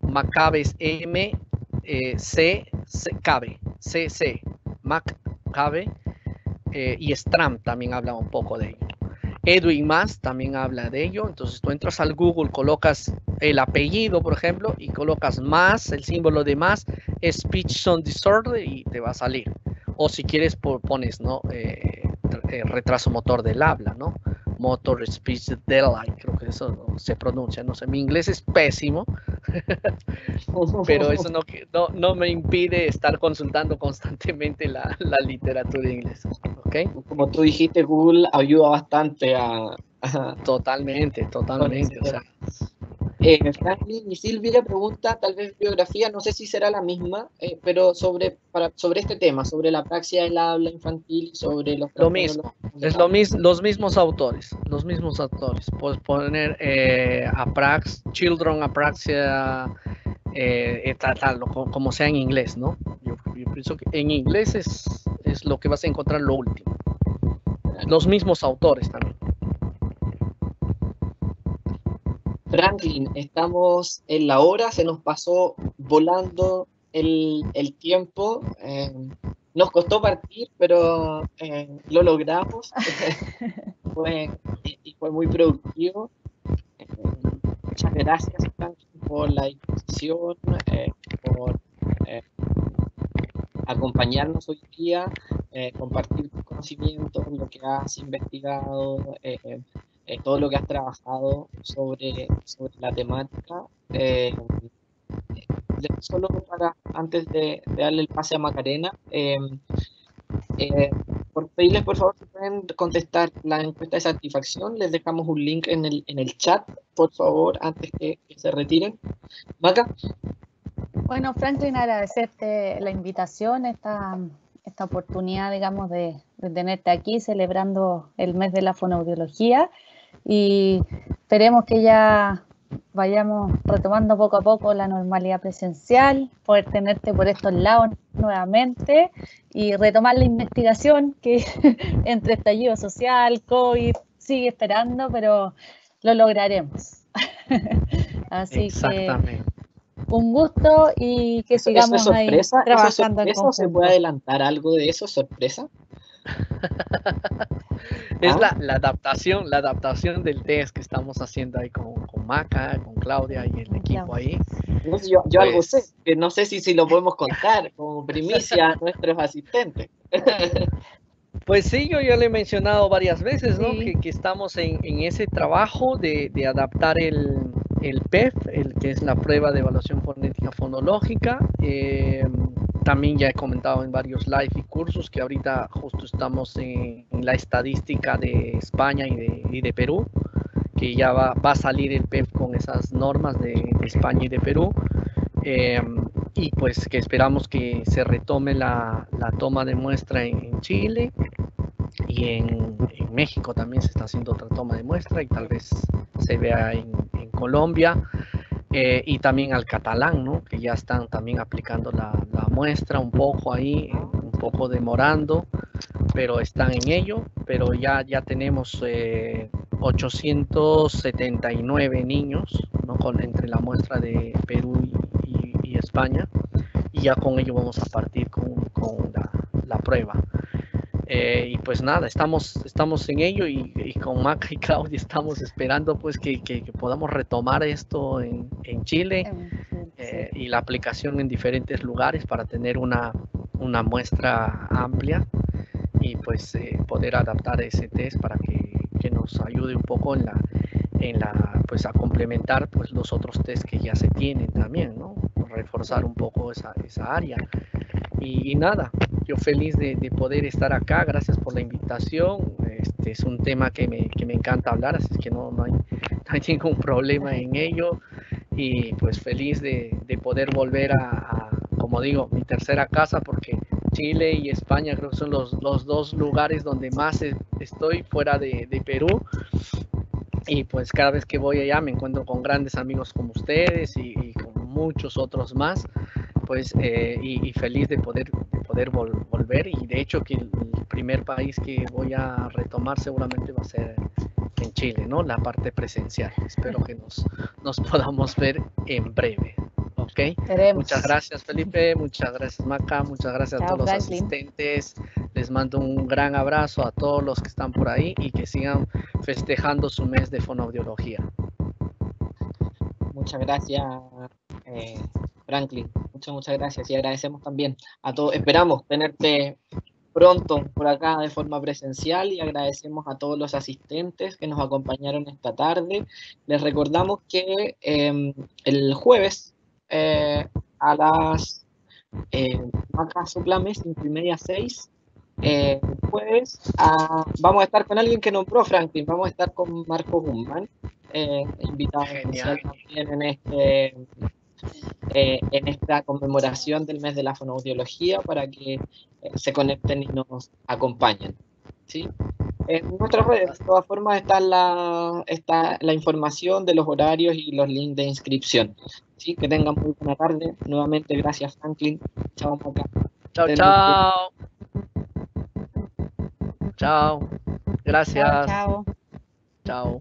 Speaker 1: Maccabe es M-C-C-C, Maccabe. Y Stramp también habla un poco de ello. Edwin Mass también habla de ello. Entonces tú entras al Google, colocas el apellido, por ejemplo, y colocas más, el símbolo de más, Speech Sound Disorder, y te va a salir. O si quieres pones, ¿no? Retraso motor del habla, ¿no? Motor Speech Delay, creo que eso se pronuncia, no sé, mi inglés es pésimo, pero eso no me impide estar consultando constantemente la literatura inglesa, ¿ok?
Speaker 3: Como tú dijiste, Google ayuda bastante a
Speaker 1: Totalmente, o sea,
Speaker 3: Franklin y Silvia pregunta, tal vez biografía, no sé si será la misma, pero sobre este tema, sobre la apraxia del habla infantil, sobre los
Speaker 1: Lo
Speaker 3: trastornos
Speaker 1: mismo,
Speaker 3: del
Speaker 1: es
Speaker 3: habla.
Speaker 1: los mismos autores, Puedes poner Children Apraxia, como sea en inglés, ¿no? Yo pienso que en inglés es lo que vas a encontrar lo último. Los mismos autores también.
Speaker 3: Franklin, estamos en la hora, se nos pasó volando el tiempo. Nos costó partir, pero lo logramos. Fue muy productivo. Muchas gracias, Franklin, por la disposición, por acompañarnos hoy día, compartir tus conocimientos, lo que has investigado, todo lo que has trabajado sobre la temática. Solo antes de darle el pase a Macarena, por pedirles por favor si pueden contestar la encuesta de satisfacción, les dejamos un link en el chat, por favor, antes que se retiren. Maca.
Speaker 4: Bueno, Franklin, agradecerte la invitación, esta oportunidad, digamos, de tenerte aquí celebrando el mes de la fonoaudiología, y esperemos que ya vayamos retomando poco a poco la normalidad presencial, poder tenerte por estos lados nuevamente y retomar la investigación que entre estallido social, COVID, sigue esperando, pero lo lograremos. Así
Speaker 1: Exactamente.
Speaker 4: que un gusto y que sigamos
Speaker 3: ¿Eso es sorpresa?
Speaker 4: ahí trabajando en conjunto.
Speaker 3: ¿Se puede adelantar algo de eso? ¿Sorpresa?
Speaker 1: Es la adaptación del test que estamos haciendo ahí con Maca, con Claudia y el equipo ahí.
Speaker 3: Entonces yo algo sé, que no sé si lo podemos contar como primicia a nuestros asistentes.
Speaker 1: Pues sí, yo ya le he mencionado varias veces, ¿no?
Speaker 4: Sí.
Speaker 1: Que estamos en ese trabajo de adaptar el PEF, que es la prueba de evaluación fonética fonológica. También ya he comentado en varios live y cursos que ahorita justo estamos en la estadística de España y de Perú, que ya va a salir el PEF con esas normas de España y de Perú. Y pues que esperamos que se retome la toma de muestra en Chile, y en México también se está haciendo otra toma de muestra y tal vez se vea en Colombia, y también al catalán, ¿no? Que ya están también aplicando la muestra un poco ahí, un poco demorando, pero están en ello. Pero ya tenemos 879 niños, ¿no? Entre la muestra de Perú y España, y ya con ello vamos a partir con la prueba. Y pues nada, estamos en ello, y con Maca y Claudia estamos esperando pues que podamos retomar esto en Chile, y la aplicación en diferentes lugares para tener una muestra amplia, y pues poder adaptar ese test para que nos ayude un poco pues a complementar pues los otros test que ya se tienen también, ¿no? Reforzar un poco esa área. Y nada, yo feliz de poder estar acá, gracias por la invitación. Es un tema que me encanta hablar, así que no hay ningún problema en ello, y pues feliz de poder volver a, como digo, mi tercera casa, porque Chile y España creo que son los dos lugares donde más estoy fuera de Perú, y pues cada vez que voy allá me encuentro con grandes amigos como ustedes y con muchos otros más, pues y feliz de poder volver, y de hecho que el primer país que voy a retomar seguramente va a ser en Chile, ¿no? La parte presencial. Espero que nos podamos ver en breve. ¿Ok? Muchas gracias, Felipe. Muchas gracias, Maca. Muchas gracias a todos los asistentes. Les mando un gran abrazo a todos los que están por ahí, y que sigan festejando su mes de fonoaudiología.
Speaker 3: Muchas gracias, Franklin. Muchas gracias, y agradecemos también a todos. Esperamos tenerte pronto por acá de forma presencial, y agradecemos a todos los asistentes que nos acompañaron esta tarde. Les recordamos que el jueves a las Maca Soplame 5:30 a 6, Pues vamos a estar con alguien que nombró Franklin, vamos a estar con Marco Guzmán, invitado especial también en esta conmemoración del mes de la fonoaudiología, para que se conecten y nos acompañen, ¿sí? En nuestras redes, de todas formas, está la información de los horarios y los links de inscripción, ¿sí? Que tengan muy buena tarde. Nuevamente, gracias, Franklin. Chao, Maca.
Speaker 1: Chao, chao. Chao. Gracias.
Speaker 4: Chao, chao.
Speaker 1: Chao.